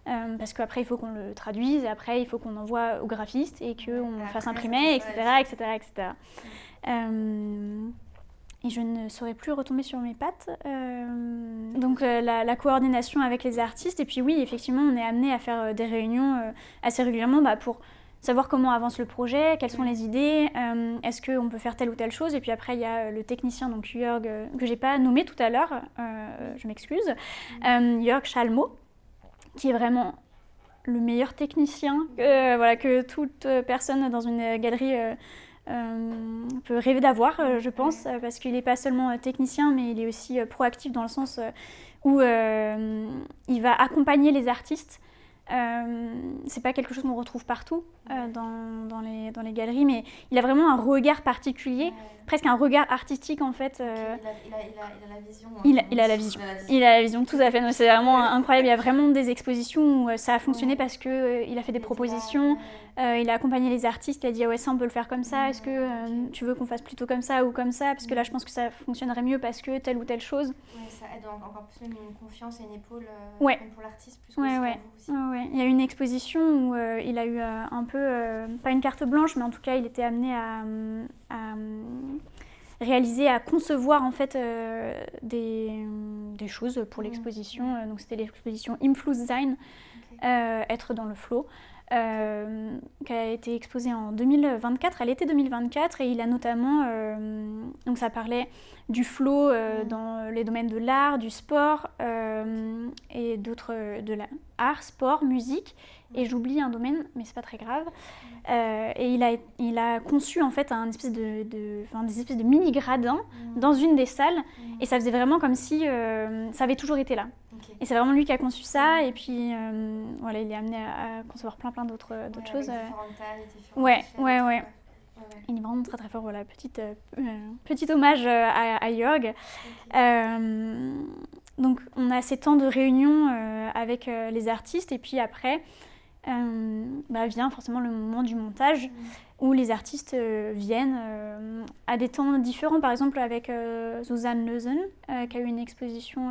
parce qu'après il faut qu'on le traduise, et après il faut qu'on envoie au graphiste et qu'on fasse imprimer, etc. Et je ne saurais plus retomber sur mes pattes. Donc la coordination avec les artistes, et puis oui, effectivement, on est amené à faire des réunions assez régulièrement pour savoir comment avance le projet, quelles sont les idées, est-ce qu'on peut faire telle ou telle chose. Et puis après, il y a le technicien, donc Jörg, que je n'ai pas nommé tout à l'heure, je m'excuse, Jörg Schalmo, qui est vraiment le meilleur technicien que toute personne dans une galerie peut rêver d'avoir, je pense, parce qu'il n'est pas seulement technicien, mais il est aussi proactif dans le sens où il va accompagner les artistes. C'est pas quelque chose qu'on retrouve partout dans les galeries, mais il a vraiment un regard particulier, presque un regard artistique en fait. Il a la vision. Il a la vision. Il a la vision, tout à fait. C'est vraiment incroyable. Il y a vraiment des expositions où ça a fonctionné parce qu'il a fait des propositions. Il a accompagné les artistes. Il a dit ouais, ça on peut le faire comme ça. Est-ce que tu veux qu'on fasse plutôt comme ça ou comme ça? Parce que là je pense que ça fonctionnerait mieux parce que telle ou telle chose. Ouais, ça aide encore plus même une confiance et une épaule Ouais. même pour l'artiste plus que Ouais. pour vous aussi. Ouais. Il y a eu une exposition où il a eu un peu, pas une carte blanche, mais en tout cas il était amené à réaliser, à concevoir en fait des choses pour l'exposition. Donc c'était l'exposition Im Fluss sein, être dans le flot, qui a été exposée en 2024, à l'été 2024, et il a notamment, donc ça parlait du flow dans les domaines de l'art, du sport et d'autres, de l'art, sport, musique, et j'oublie un domaine, mais c'est pas très grave. Et il a conçu en fait des espèces de mini gradins dans une des salles, et ça faisait vraiment comme si ça avait toujours été là. Okay. Et c'est vraiment lui qui a conçu ça, et puis voilà, il est amené à concevoir plein d'autres choses. Ouais. Il est vraiment très très fort. Voilà, petit hommage à Jörg. Donc on a ces temps de réunion avec les artistes, et puis après vient forcément le moment du montage où les artistes viennent à des temps différents. Par exemple avec Susanne Lösen qui a eu une exposition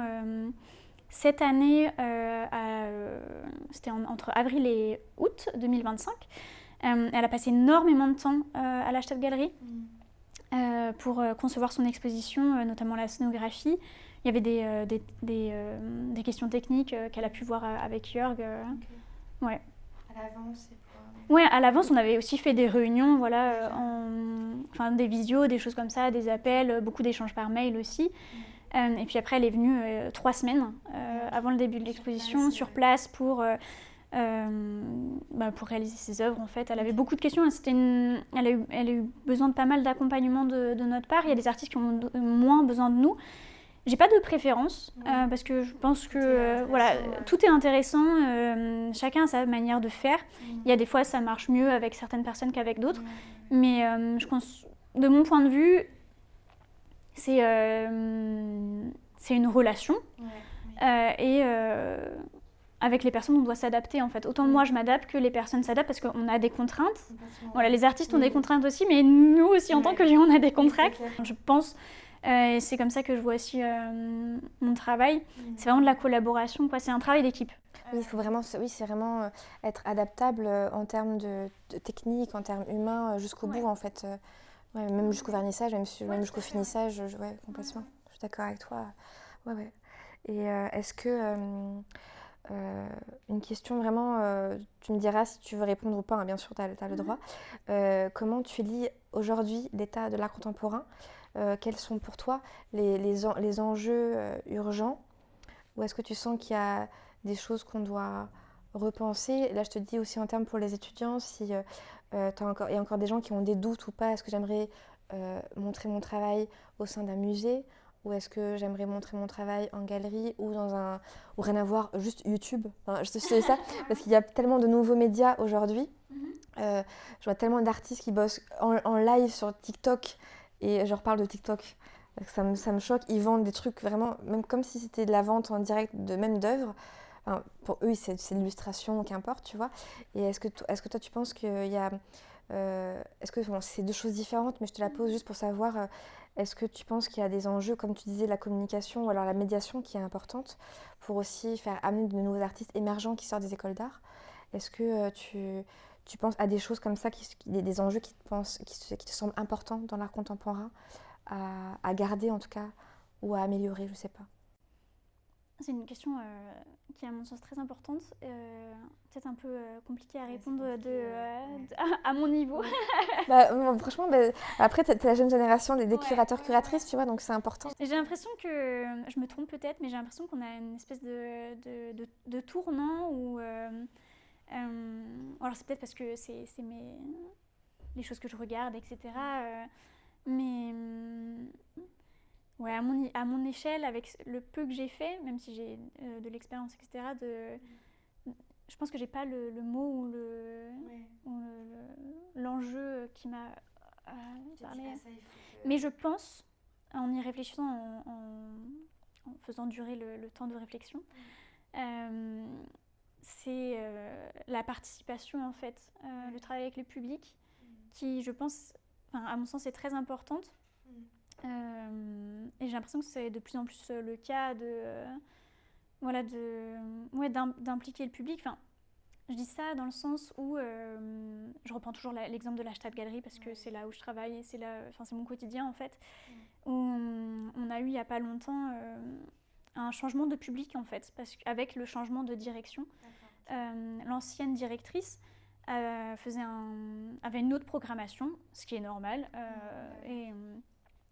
cette année, c'était entre avril et août 2025. Elle a passé énormément de temps à la Stadtgalerie pour concevoir son exposition, notamment la scénographie. Il y avait des questions techniques qu'elle a pu voir avec Jörg. Ouais. À l'avance Ouais, à l'avance, on avait aussi fait des réunions, voilà, des visios, des choses comme ça, des appels, beaucoup d'échanges par mail aussi. Et puis après, elle est venue 3 semaines avant le début de l'exposition, sur place pour réaliser ses œuvres. En fait, elle avait beaucoup de questions. Elle a eu besoin de pas mal d'accompagnement de notre part. Il y a des artistes qui ont moins besoin de nous. J'ai pas de préférence parce que je pense que tout est intéressant. Chacun a sa manière de faire. Il y a des fois, ça marche mieux avec certaines personnes qu'avec d'autres. Mais je pense, de mon point de vue, c'est une relation. Et avec les personnes, on doit s'adapter en fait. Autant moi je m'adapte que les personnes s'adaptent parce qu'on a des contraintes. Voilà, les artistes ont des contraintes aussi, mais nous aussi en tant que gens, on a des contraintes. Je pense, et c'est comme ça que je vois aussi mon travail. C'est vraiment de la collaboration, quoi. C'est un travail d'équipe. Oui, c'est vraiment être adaptable en termes de technique, en termes humains, jusqu'au bout en fait. Même jusqu'au vernissage, même jusqu'au finissage, complètement. Je suis d'accord avec toi. Ouais. Et est-ce que... une question vraiment, tu me diras si tu veux répondre ou pas, hein, bien sûr, tu as le droit. Comment tu lis aujourd'hui l'état de l'art contemporain? Quels sont pour toi les enjeux urgents? Ou est-ce que tu sens qu'il y a des choses qu'on doit repenser? Là, je te dis aussi en termes pour les étudiants, si il y a encore des gens qui ont des doutes ou pas, est-ce que j'aimerais montrer mon travail au sein d'un musée? Ou est-ce que j'aimerais montrer mon travail en galerie ou ou rien à voir, juste YouTube? Je te dis ça parce qu'il y a tellement de nouveaux médias aujourd'hui. Je vois tellement d'artistes qui bossent en live sur TikTok, et je reparle de TikTok. Ça me choque. Ils vendent des trucs vraiment, même comme si c'était de la vente en direct d'œuvres. Pour eux, c'est de l'illustration, qu'importe, tu vois. Et est-ce que toi, tu penses qu'il y a Est-ce que c'est deux choses différentes, mais je te la pose juste pour savoir, est-ce que tu penses qu'il y a des enjeux, comme tu disais, la communication ou alors la médiation qui est importante pour aussi faire amener de nouveaux artistes émergents qui sortent des écoles d'art? Est-ce que tu penses à des choses comme ça, des enjeux qui te semblent importants dans l'art contemporain, à garder en tout cas, ou à améliorer, je sais pas? C'est une question qui est à mon sens très importante, peut-être un peu compliquée à répondre à mon niveau. Franchement, après tu es la jeune génération des curateurs, curatrices, tu vois, donc c'est important. J'ai l'impression que, je me trompe peut-être, mais j'ai l'impression qu'on a une espèce de tournant où... alors c'est peut-être parce que c'est les choses que je regarde, etc. Mais... ouais, à mon échelle, avec le peu que j'ai fait, même si j'ai de l'expérience, etc., je pense que j'ai pas le mot ou l'enjeu qui m'a parlé. Mais je pense, en y réfléchissant, en faisant durer le temps de réflexion, c'est la participation, en fait, le travail avec le public, qui, je pense, à mon sens, est très importante. Et j'ai l'impression que c'est de plus en plus le cas d'impliquer le public. Enfin, je dis ça dans le sens où je reprends toujours l'exemple de la Stade Galerie parce que c'est là où je travaille et c'est mon quotidien en fait. Où on a eu il n'y a pas longtemps un changement de public en fait, parce qu'avec le changement de direction, l'ancienne directrice avait une autre programmation, ce qui est normal. Et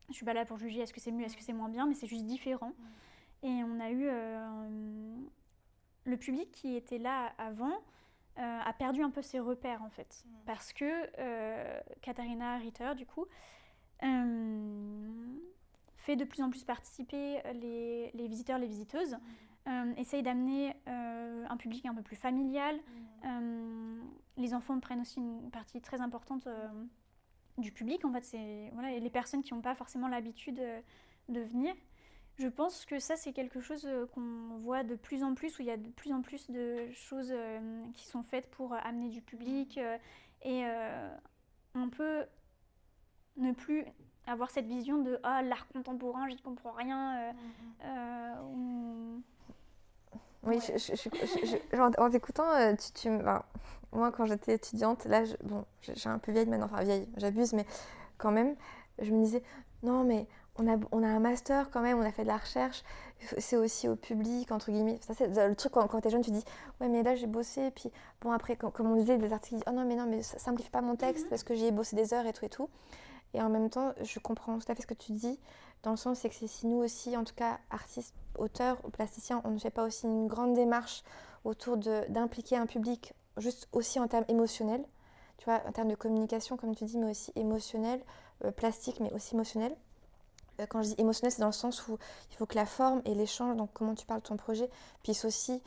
je suis pas là pour juger est-ce que c'est mieux, est-ce que c'est moins bien, mais c'est juste différent. Et on a eu le public qui était là avant a perdu un peu ses repères en fait, parce que Katharina Ritter du coup fait de plus en plus participer les visiteurs, les visiteuses, essaye d'amener un public un peu plus familial. Les enfants prennent aussi une partie très importante du public, en fait, et les personnes qui n'ont pas forcément l'habitude de venir. Je pense que ça, c'est quelque chose qu'on voit de plus en plus, où il y a de plus en plus de choses qui sont faites pour amener du public. Et on peut ne plus avoir cette vision de « Ah, l'art contemporain, j'y comprends rien ». Oui, en t'écoutant, moi quand j'étais étudiante, là, j'ai un peu vieille maintenant, enfin vieille, j'abuse, mais quand même, je me disais, non mais on a un master quand même, on a fait de la recherche, c'est aussi au public, entre guillemets. Ça, c'est le truc quand t'es jeune, tu dis, ouais mais là j'ai bossé, puis bon après, comme on disait, des articles qui disent, oh non mais ça simplifie pas mon texte parce que j'y ai bossé des heures et tout et tout. Et en même temps, je comprends tout à fait ce que tu dis, dans le sens c'est que si nous aussi, en tout cas artistes, auteurs ou plasticiens, on ne fait pas aussi une grande démarche autour d'impliquer un public, juste aussi en termes émotionnels, tu vois, en termes de communication, comme tu dis, mais aussi émotionnel, plastique, mais aussi émotionnel. Quand je dis émotionnel, c'est dans le sens où il faut que la forme et l'échange, donc comment tu parles de ton projet, puissent aussi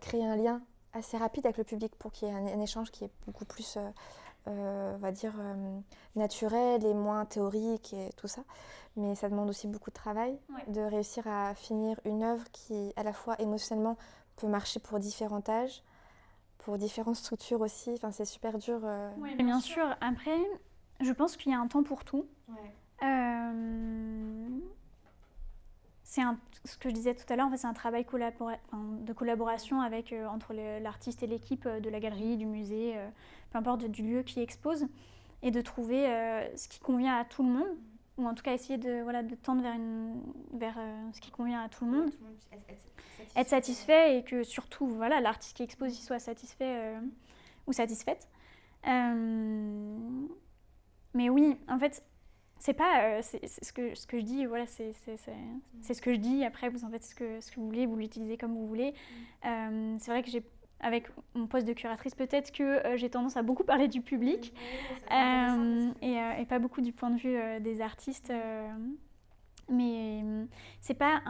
créer un lien assez rapide avec le public pour qu'il y ait un échange qui est beaucoup plus, on va dire, naturel et moins théorique et tout ça. Mais ça demande aussi beaucoup de travail, de réussir à finir une œuvre qui, à la fois émotionnellement, peut marcher pour différents âges, pour différentes structures aussi. Enfin, c'est super dur. Oui, bien sûr. Après, je pense qu'il y a un temps pour tout. Ce que je disais tout à l'heure, en fait, c'est un travail de collaboration entre l'artiste et l'équipe de la galerie, du musée, peu importe du lieu qui expose, et de trouver ce qui convient à tout le monde, ou en tout cas essayer de tendre vers ce qui convient à tout le monde, être satisfait, et que surtout l'artiste qui expose il soit satisfait ou satisfaite. Mais oui, en fait, c'est pas c'est ce que je dis, c'est ce que je dis. Après, vous en faites ce que vous voulez, vous l'utilisez comme vous voulez. C'est vrai que avec mon poste de curatrice, peut-être que j'ai tendance à beaucoup parler du public et pas beaucoup du point de vue des artistes. Mais c'est pas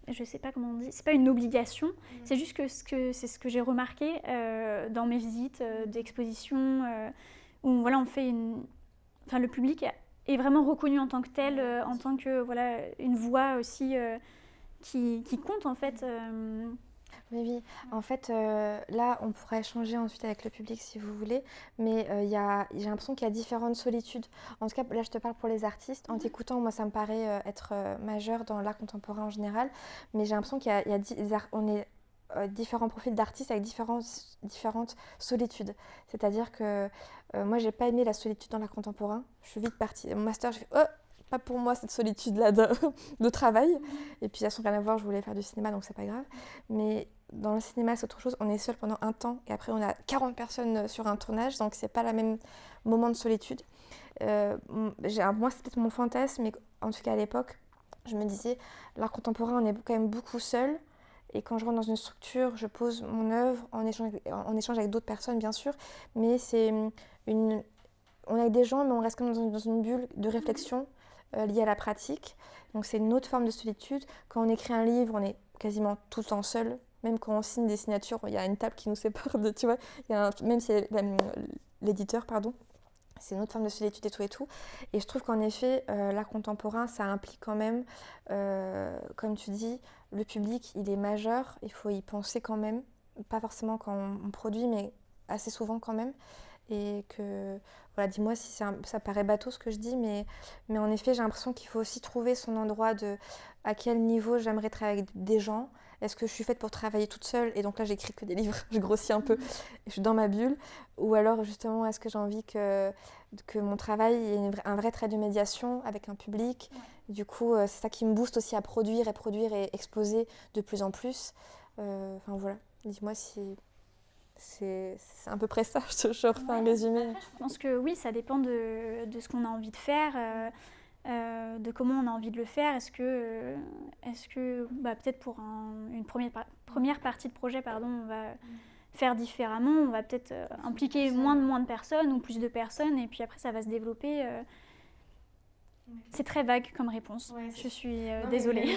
je sais pas comment on dit, c'est pas une obligation. C'est juste que c'est ce que j'ai remarqué dans mes visites d'exposition où on fait le public est vraiment reconnu en tant que tel, en tant que une voix aussi qui compte en fait. Oui. En fait, là, on pourra échanger ensuite avec le public si vous voulez, mais j'ai l'impression qu'il y a différentes solitudes. En tout cas, là, je te parle pour les artistes. En t'écoutant, moi, ça me paraît être majeur dans l'art contemporain en général, mais j'ai l'impression qu'il y a on est différents profils d'artistes avec différentes solitudes. C'est-à-dire que moi, j'ai pas aimé la solitude dans l'art contemporain. Je suis vite partie. Mon master, j'ai fait pas pour moi cette solitude-là de travail. Et puis, ça n'a rien à voir, je voulais faire du cinéma, donc c'est pas grave. Mais dans le cinéma, c'est autre chose. On est seul pendant un temps et après, on a 40 personnes sur un tournage, donc c'est pas le même moment de solitude. Moi, c'est peut-être mon fantasme, mais en tout cas à l'époque, je me disais, l'art contemporain, on est quand même beaucoup seul. Et quand je rentre dans une structure, je pose mon œuvre en échange avec d'autres personnes, bien sûr. Mais on est avec des gens, mais on reste comme dans une bulle de réflexion liée à la pratique. Donc c'est une autre forme de solitude. Quand on écrit un livre, on est quasiment tout le temps seul. Même quand on signe des signatures, il y a une table qui nous sépare de, tu vois, même si l'éditeur, pardon. C'est une autre forme de solitude et tout. Et je trouve qu'en effet, l'art contemporain, ça implique quand même, comme tu dis, le public, il est majeur, il faut y penser quand même. Pas forcément quand on produit, mais assez souvent quand même. Et que, voilà, dis-moi si ça paraît bateau ce que je dis, mais en effet, j'ai l'impression qu'il faut aussi trouver son endroit à quel niveau j'aimerais travailler avec des gens. Est-ce que je suis faite pour travailler toute seule et donc là j'écris que des livres, je grossis un peu, je suis dans ma bulle, ou alors justement est-ce que j'ai envie que mon travail ait un vrai trait de médiation avec un public. Du coup c'est ça qui me booste aussi à produire et exposer de plus en plus. Enfin voilà, dis-moi si c'est à peu près ça, je refais un résumé. Je pense que oui, ça dépend de ce qu'on a envie de faire. De comment on a envie de le faire. Est-ce que peut-être pour une première partie de projet, on va faire différemment, on va peut-être impliquer moins de personnes ou plus de personnes, et puis après ça va se développer. C'est très vague comme réponse. Je suis désolée.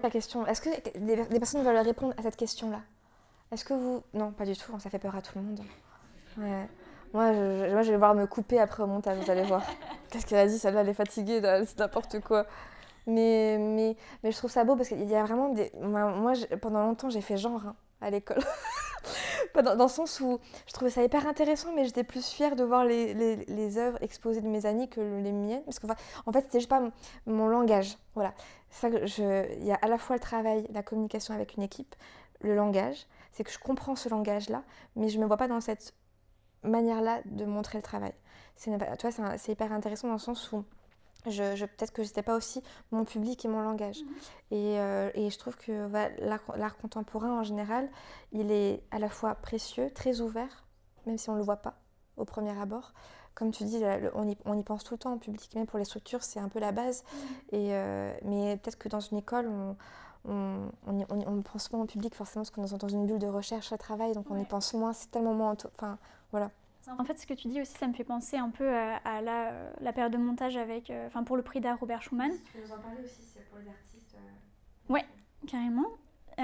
La question, est-ce que des personnes veulent répondre à cette question-là? Est-ce que vous... Non, pas du tout, ça fait peur à tout le monde. Ouais. Moi, je vais devoir me couper après au montage, vous allez voir. Qu'est-ce qu'elle a dit, celle-là, elle est fatiguée, c'est n'importe quoi. Mais je trouve ça beau parce qu'il y a vraiment des... Moi, pendant longtemps, j'ai fait genre à l'école. Dans le sens où je trouvais ça hyper intéressant, mais j'étais plus fière de voir les œuvres exposées de mes amis que les miennes. Parce qu'en fait, c'était juste pas mon langage. Voilà. Il y a à la fois le travail, la communication avec une équipe, le langage. C'est que je comprends ce langage-là, mais je me vois pas dans cette manière-là de montrer le travail. Tu vois, c'est hyper intéressant dans le sens où peut-être que j'étais pas aussi mon public et mon langage. Et je trouve que l'art contemporain en général, il est à la fois précieux, très ouvert, même si on le voit pas au premier abord. Comme tu dis, on y pense tout le temps en public, même pour les structures, c'est un peu la base. Mais peut-être que dans une école, on pense moins au public forcément parce qu'on est dans une bulle de recherche à travail, donc on y pense moins, c'est tellement moins... Enfin, voilà. En fait, ce que tu dis aussi, ça me fait penser un peu à la période de montage pour le prix d'art Robert Schumann. Tu peux nous en parler aussi, c'est pour les artistes. Ouais, carrément. À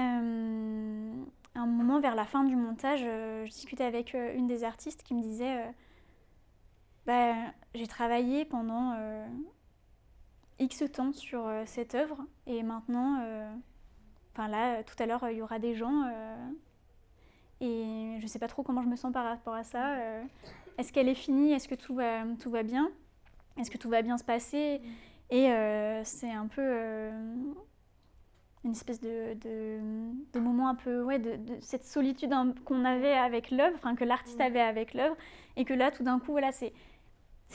un moment, vers la fin du montage, je discutais avec une des artistes qui me disait j'ai travaillé pendant X temps sur cette œuvre et maintenant, là, tout à l'heure, il y aura des gens et je ne sais pas trop comment je me sens par rapport à ça. Est-ce qu'elle est finie? Est-ce que tout va bien? Est-ce que tout va bien se passer? Et c'est un peu une espèce de moment un peu, de cette solitude qu'on avait avec l'œuvre, que l'artiste avait avec l'œuvre, et que là, tout d'un coup, voilà, c'est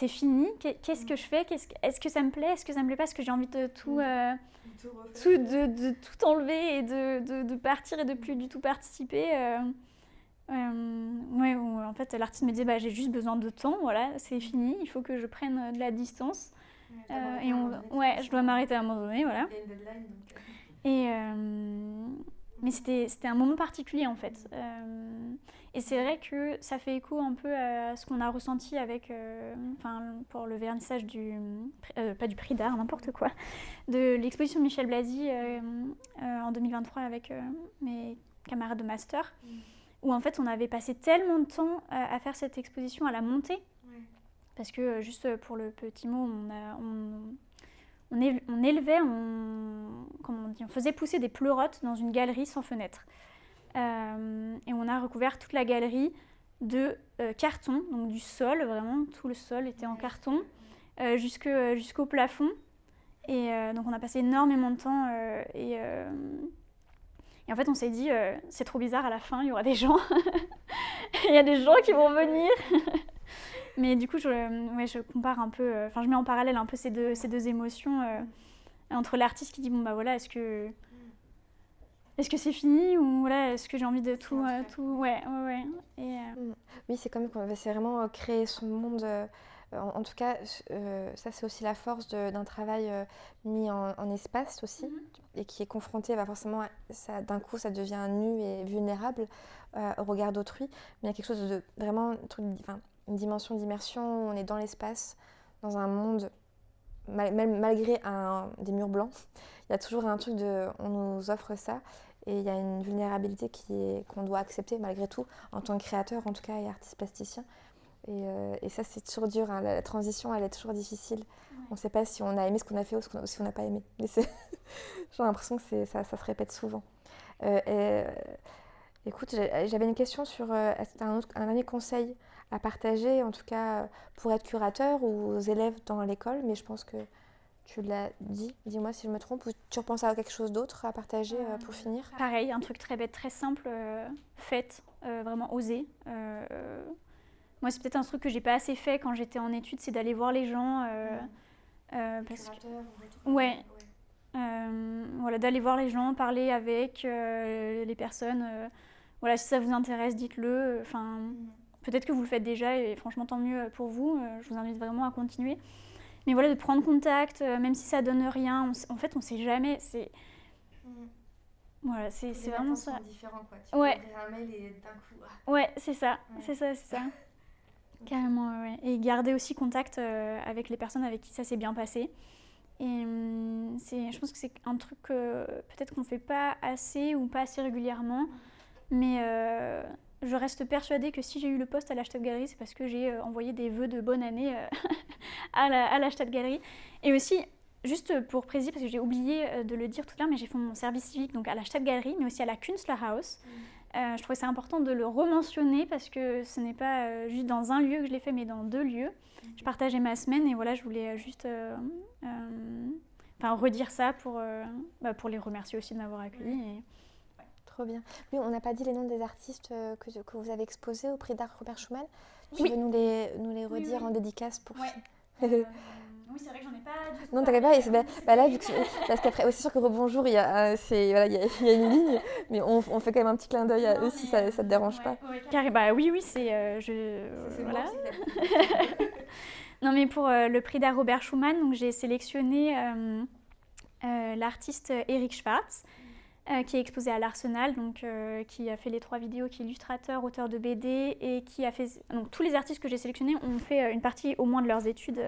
fini. Qu'est-ce que je fais? Est-ce que ça me plaît? Est-ce que ça me plaît pas? Est-ce que j'ai envie de tout enlever et de partir et de plus du tout participer? En fait, l'artiste me disait j'ai juste besoin de temps, voilà, c'est fini, il faut que je prenne de la distance. Je dois m'arrêter à un moment donné, voilà. Mais c'était un moment particulier en fait. Et c'est vrai que ça fait écho un peu à ce qu'on a ressenti avec, pour le vernissage pas du prix d'art, n'importe quoi, de l'exposition de Michel Blasi en 2023 avec mes camarades de master, où en fait on avait passé tellement de temps à faire cette exposition, à la monter, parce que juste pour le petit mot, on élevait, on faisait pousser des pleurotes dans une galerie sans fenêtre. Et on a recouvert toute la galerie de carton, donc du sol, vraiment, tout le sol était en carton, jusqu'au plafond. Et donc on a passé énormément de temps et en fait on s'est dit c'est trop bizarre, à la fin il y aura des gens, il y a des gens qui vont venir. Mais du coup je compare un peu, je mets en parallèle un peu ces deux émotions entre l'artiste qui dit bon bah voilà, est-ce que c'est fini ou voilà, est-ce que j'ai envie de tout ouais. Et, Oui, c'est comme c'est vraiment créer son monde. En tout cas, ça c'est aussi la force d'un travail mis en espace aussi, et qui est confronté, forcément, d'un coup ça devient nu et vulnérable au regard d'autrui, mais il y a quelque chose de vraiment, une dimension d'immersion où on est dans l'espace, dans un monde, malgré des murs blancs, il y a toujours un truc on nous offre ça, et il y a une vulnérabilité qu'on doit accepter malgré tout, en tant que créateur en tout cas, et artiste plasticien. Et ça, c'est toujours dur, hein. La transition, elle est toujours difficile. On ne sait pas si on a aimé ce qu'on a fait ou si on n'a pas aimé. Mais j'ai l'impression que ça se répète souvent. Écoute, j'avais une question sur un dernier conseil à partager, en tout cas pour être curateur ou aux élèves dans l'école, mais je pense que tu l'as dit. Dis-moi si je me trompe, ou tu repenses à quelque chose d'autre à partager pour finir? Pareil, un truc très bête, très simple, faites, vraiment osez. Moi, c'est peut-être un truc que j'ai pas assez fait quand j'étais en études, c'est d'aller voir les gens. Parce que... Ouais. Voilà, d'aller voir les gens, parler avec les personnes. Voilà, si ça vous intéresse, dites-le. Peut-être que vous le faites déjà et franchement, tant mieux pour vous. Je vous invite vraiment à continuer. Mais voilà, de prendre contact, même si ça donne rien. En fait, on sait jamais. Voilà, c'est vraiment ça. Sont différents, quoi. Tu ouais. peux écrire un mail et d'un coup... Ouais, c'est ça. Ouais. C'est ça. Carrément, ouais. Et garder aussi contact avec les personnes avec qui ça s'est bien passé. Et je pense que c'est un truc peut-être qu'on ne fait pas assez ou pas assez régulièrement. Mais je reste persuadée que si j'ai eu le poste à la Stadt Galerie, c'est parce que j'ai envoyé des vœux de bonne année à la Stadt Galerie. Et aussi, juste pour préciser, parce que j'ai oublié de le dire tout à l'heure, mais j'ai fait mon service civique donc à la Stadt Galerie, mais aussi à la Künstlerhaus. Je trouvais ça important de le rementionner parce que ce n'est pas juste dans un lieu que je l'ai fait, mais dans 2 lieux. Je partageais ma semaine et voilà, je voulais juste redire ça pour les remercier aussi de m'avoir accueillie. Et... Trop bien. Oui, on n'a pas dit les noms des artistes que vous avez exposés au prix d'art Robert Schuman. Tu veux nous les redire en dédicace pour... Oui, c'est vrai que j'en ai pas du tout. Non, t'inquiète pas. Là, parce qu'après, c'est sûr que Rebonjour, il y a une ligne, mais on fait quand même un petit clin d'œil à eux si ça te dérange pas. Carré, oui, c'est... voilà. Non, mais pour le prix d'art Robert Schuman, donc, j'ai sélectionné l'artiste Eric Schwartz, qui est exposé à l'Arsenal, donc, qui a fait les 3 vidéos, qui est illustrateur, auteur de BD, et qui a fait... Donc, tous les artistes que j'ai sélectionnés ont fait une partie au moins de leurs études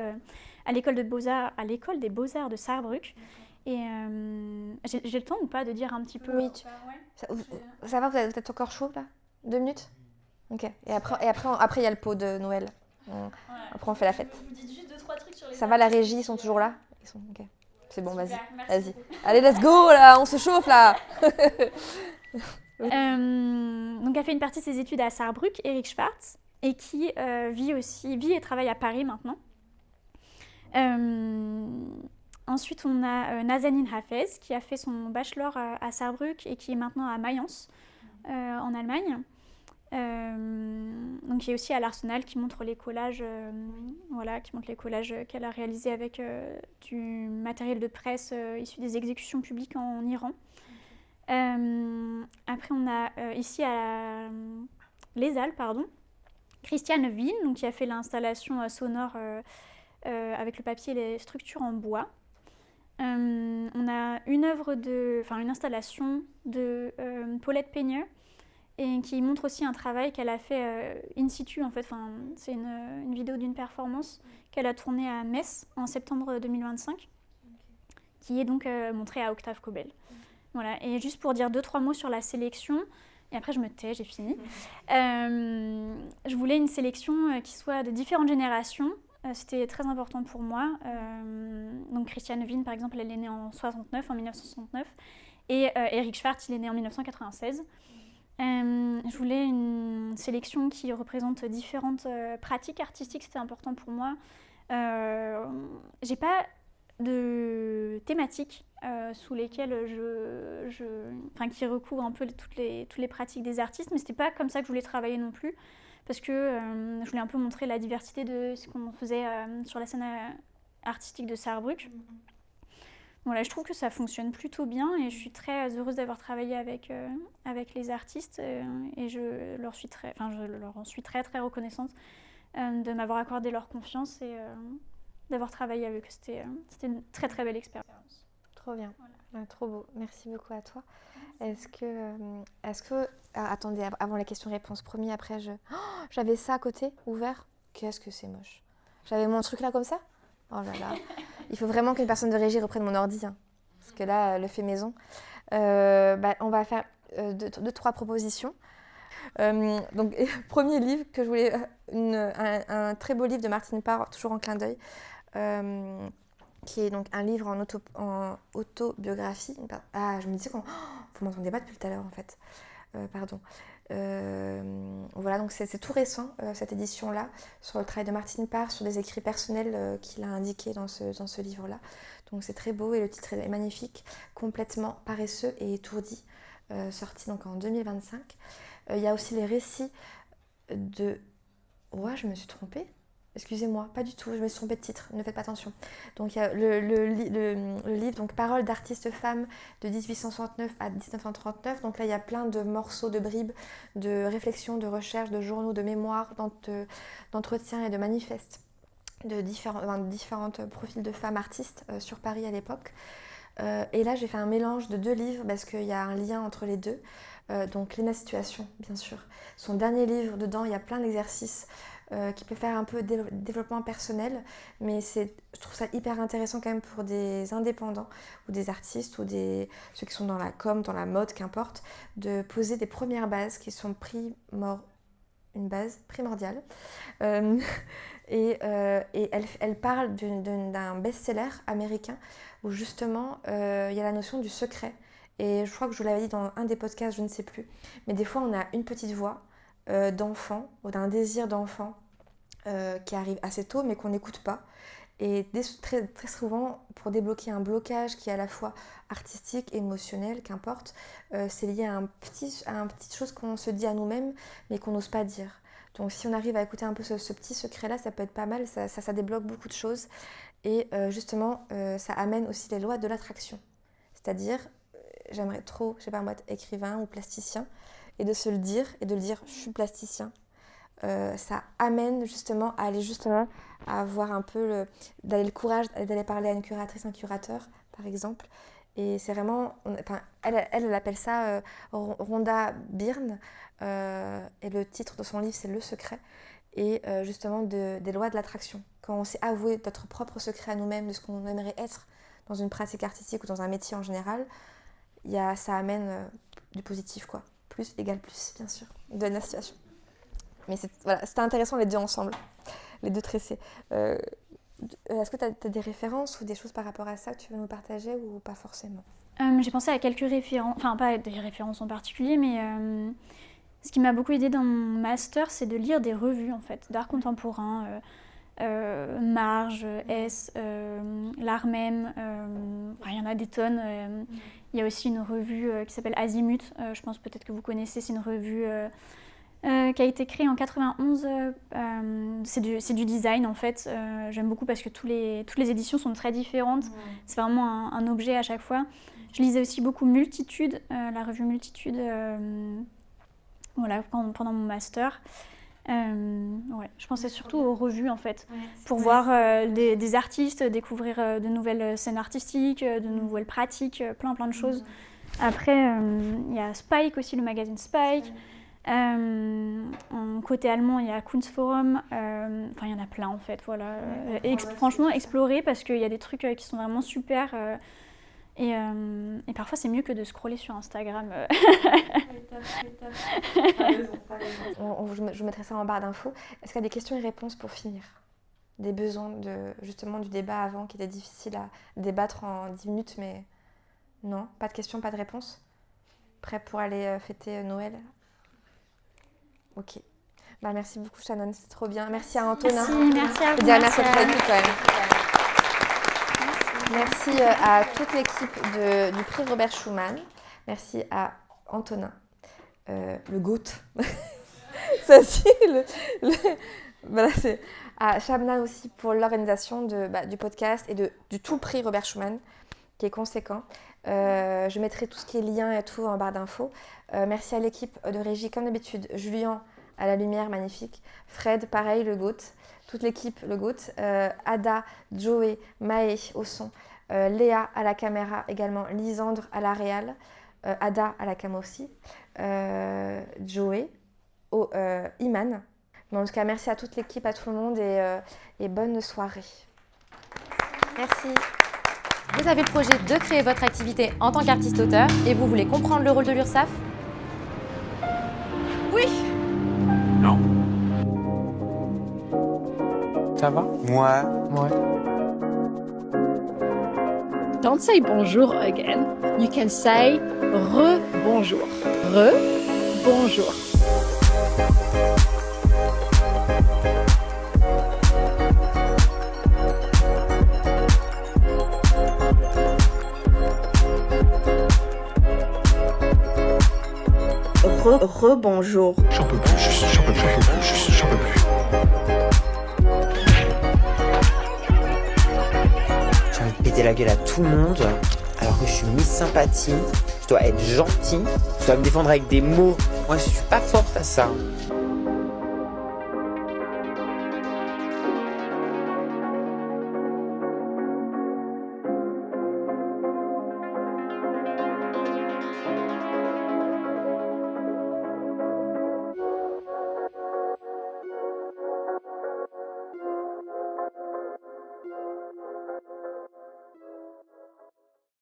à l'école des Beaux-Arts de Saarbrück. Et j'ai le temps ou pas de dire un petit peu... Oui, ça va, vous êtes encore chaud là? 2 minutes? Ok. Et après il y a le pot de Noël. Après on fait la fête. Vous dites juste 2-3 trucs sur les... Ça va, la régie, ils sont toujours là? Ok. C'est bon, vas-y. Allez, let's go là, on se chauffe là. Donc a fait une partie de ses études à Saarbrück, Eric Schwartz, et qui vit et travaille à Paris maintenant. Ensuite, on a Nazanin Hafez, qui a fait son bachelor à Saarbrück et qui est maintenant à Mayence, en Allemagne. Donc, qui est aussi à l'Arsenal, qui montre les collages, qu'elle a réalisés avec du matériel de presse issu des exécutions publiques en Iran. Après, on a ici à Les Halles, Christiane Wien, donc, qui a fait l'installation sonore avec le papier et les structures en bois. On a une installation de Paulette Peigneux, et qui montre aussi un travail qu'elle a fait in situ, en fait. C'est une vidéo d'une performance qu'elle a tournée à Metz en septembre 2025, qui est donc montrée à Octave Kobel. Voilà. Et juste pour dire 2-3 mots sur la sélection, et après je me tais, j'ai fini. Je voulais une sélection qui soit de différentes générations. C'était très important pour moi. Donc Christiane Wien, par exemple, elle est née en 1969. Et Eric Schwartz, il est né en 1996. Je voulais une sélection qui représente différentes pratiques artistiques, c'était important pour moi. J'ai pas de thématiques sous lesquelles qui recouvrent un peu toutes les pratiques des artistes, mais c'était pas comme ça que je voulais travailler non plus, parce que je voulais un peu montrer la diversité de ce qu'on faisait sur la scène artistique de Sarrebruck. Voilà, je trouve que ça fonctionne plutôt bien et je suis très heureuse d'avoir travaillé avec les artistes et je leur en suis très très reconnaissante de m'avoir accordé leur confiance et d'avoir travaillé avec eux. C'était une très très belle expérience. Trop bien, voilà. Trop beau. Merci beaucoup à toi. Est-ce que attendez, avant les questions-réponses, promis, après j'avais ça à côté, ouvert. Qu'est-ce que c'est moche. J'avais mon truc là comme ça. Oh là là. Il faut vraiment qu'une personne de régie reprenne mon ordi, hein, parce que là, le fait maison. On va faire 2-3 propositions. Donc, premier livre que je voulais, un très beau livre de Martine Parr, toujours en clin d'œil, qui est donc un livre en autobiographie. Je me disais vous m'entendez pas depuis tout à l'heure en fait. Pardon. Voilà, donc c'est tout récent, cette édition-là, sur le travail de Martine Parr, sur des écrits personnels qu'il a indiqués dans ce livre-là. Donc c'est très beau et le titre est magnifique, complètement paresseux et étourdi, sorti donc en 2025. Il y a aussi les récits de... Ouais, je me suis trompée. Excusez-moi, pas du tout, je me suis trompée de titre, ne faites pas attention. Donc il y a le livre donc, Paroles d'artistes femmes de 1869 à 1939. Donc là il y a plein de morceaux, de bribes, de réflexions, de recherches, de journaux, de mémoires, d'entretiens et de manifestes de différents profils de femmes artistes sur Paris à l'époque. Et là j'ai fait un mélange de 2 livres parce qu'il y a un lien entre les deux. Donc Léna Situation, bien sûr. Son dernier livre, dedans il y a plein d'exercices qui peut faire un peu développement personnel, mais je trouve ça hyper intéressant quand même pour des indépendants ou des artistes ou ceux qui sont dans la com, dans la mode, qu'importe, de poser des premières bases qui sont une base primordiale. Et elle parle d'un best-seller américain où justement il y a la notion du secret. Et je crois que je vous l'avais dit dans un des podcasts, je ne sais plus, mais des fois on a une petite voix d'enfant ou d'un désir d'enfant qui arrive assez tôt mais qu'on n'écoute pas. Et très, très souvent, pour débloquer un blocage qui est à la fois artistique, émotionnel, qu'importe, c'est lié à une petite chose qu'on se dit à nous-mêmes mais qu'on n'ose pas dire. Donc si on arrive à écouter un peu ce petit secret-là, ça peut être pas mal, ça débloque beaucoup de choses. Et justement, ça amène aussi les lois de l'attraction. C'est-à-dire, j'aimerais trop, je sais pas moi, être écrivain ou plasticien, et de se le dire, et de le dire, je suis plasticien. Ça amène justement à aller à avoir un peu d'aller le courage d'aller parler à une curatrice, un curateur par exemple, et c'est vraiment, elle appelle ça Rhonda Byrne, et le titre de son livre c'est Le Secret, et justement des lois de l'attraction. Quand on sait avouer notre propre secret à nous-mêmes de ce qu'on aimerait être dans une pratique artistique ou dans un métier en général, ça amène du positif quoi, plus égale plus bien sûr, de la situation. Mais c'était intéressant les deux ensemble, les deux tressés. Est-ce que tu as des références ou des choses par rapport à ça que tu veux nous partager ou pas forcément ? J'ai pensé à quelques références, enfin pas des références en particulier, mais ce qui m'a beaucoup aidé dans mon master, c'est de lire des revues en fait, d'art contemporain, Marge, S, l'Art même, il y en a des tonnes. Il y a aussi une revue qui s'appelle Azimut, je pense peut-être que vous connaissez, c'est une revue... qui a été créée en 91, c'est du design en fait, j'aime beaucoup parce que toutes les éditions sont très différentes, c'est vraiment un objet à chaque fois. Je lisais aussi beaucoup Multitude, la revue Multitude, pendant mon master. Je pensais surtout aux revues en fait, pour voir des artistes, découvrir de nouvelles scènes artistiques, de nouvelles pratiques, plein de choses. Après, il y a Spike aussi, le magazine Spike. En côté allemand, il y a Kunstforum, il y en a plein en fait, voilà. Franchement, explorer parce qu'il y a des trucs qui sont vraiment super et parfois c'est mieux que de scroller sur Instagram. Je mettrai ça en barre d'infos. Est-ce qu'il y a des questions et réponses pour finir ? Des besoins justement du débat avant qui était difficile à débattre en 10 minutes, mais non, pas de questions, pas de réponses ? Prêt pour aller fêter Noël Ok. Bah, merci beaucoup Shannon, c'est trop bien. Merci à Antonin. Merci à Je vous. dirais merci à toute Anne. l'équipe quand même. Merci à toute l'équipe du prix Robert Schuman. Merci à Antonin, le GOAT. Ça aussi, voilà, c'est à Shabnam aussi pour l'organisation du podcast et du tout prix Robert Schuman, qui est conséquent. Je mettrai tout ce qui est lien et tout en barre d'infos. Merci à l'équipe de régie, comme d'habitude. Julien à la lumière, magnifique. Fred, pareil, le GOAT. Toute l'équipe, le GOAT. Ada, Joey, Maë au son. Léa à la caméra également. Lisandre à la réal. Ada à la cam aussi. Joey. Iman. Mais en tout cas, merci à toute l'équipe, à tout le monde et bonne soirée. Merci. Vous avez le projet de créer votre activité en tant qu'artiste-auteur et vous voulez comprendre le rôle de l'URSSAF? Non. Ça va? Ouais. Don't say bonjour again. You can say re-bonjour. Re-bonjour. Re-bonjour. J'en peux plus. J'ai envie de péter la gueule à tout le monde, alors que je suis Miss Sympathie. Je dois être gentille, je dois me défendre avec des mots. Moi, je suis pas forte à ça.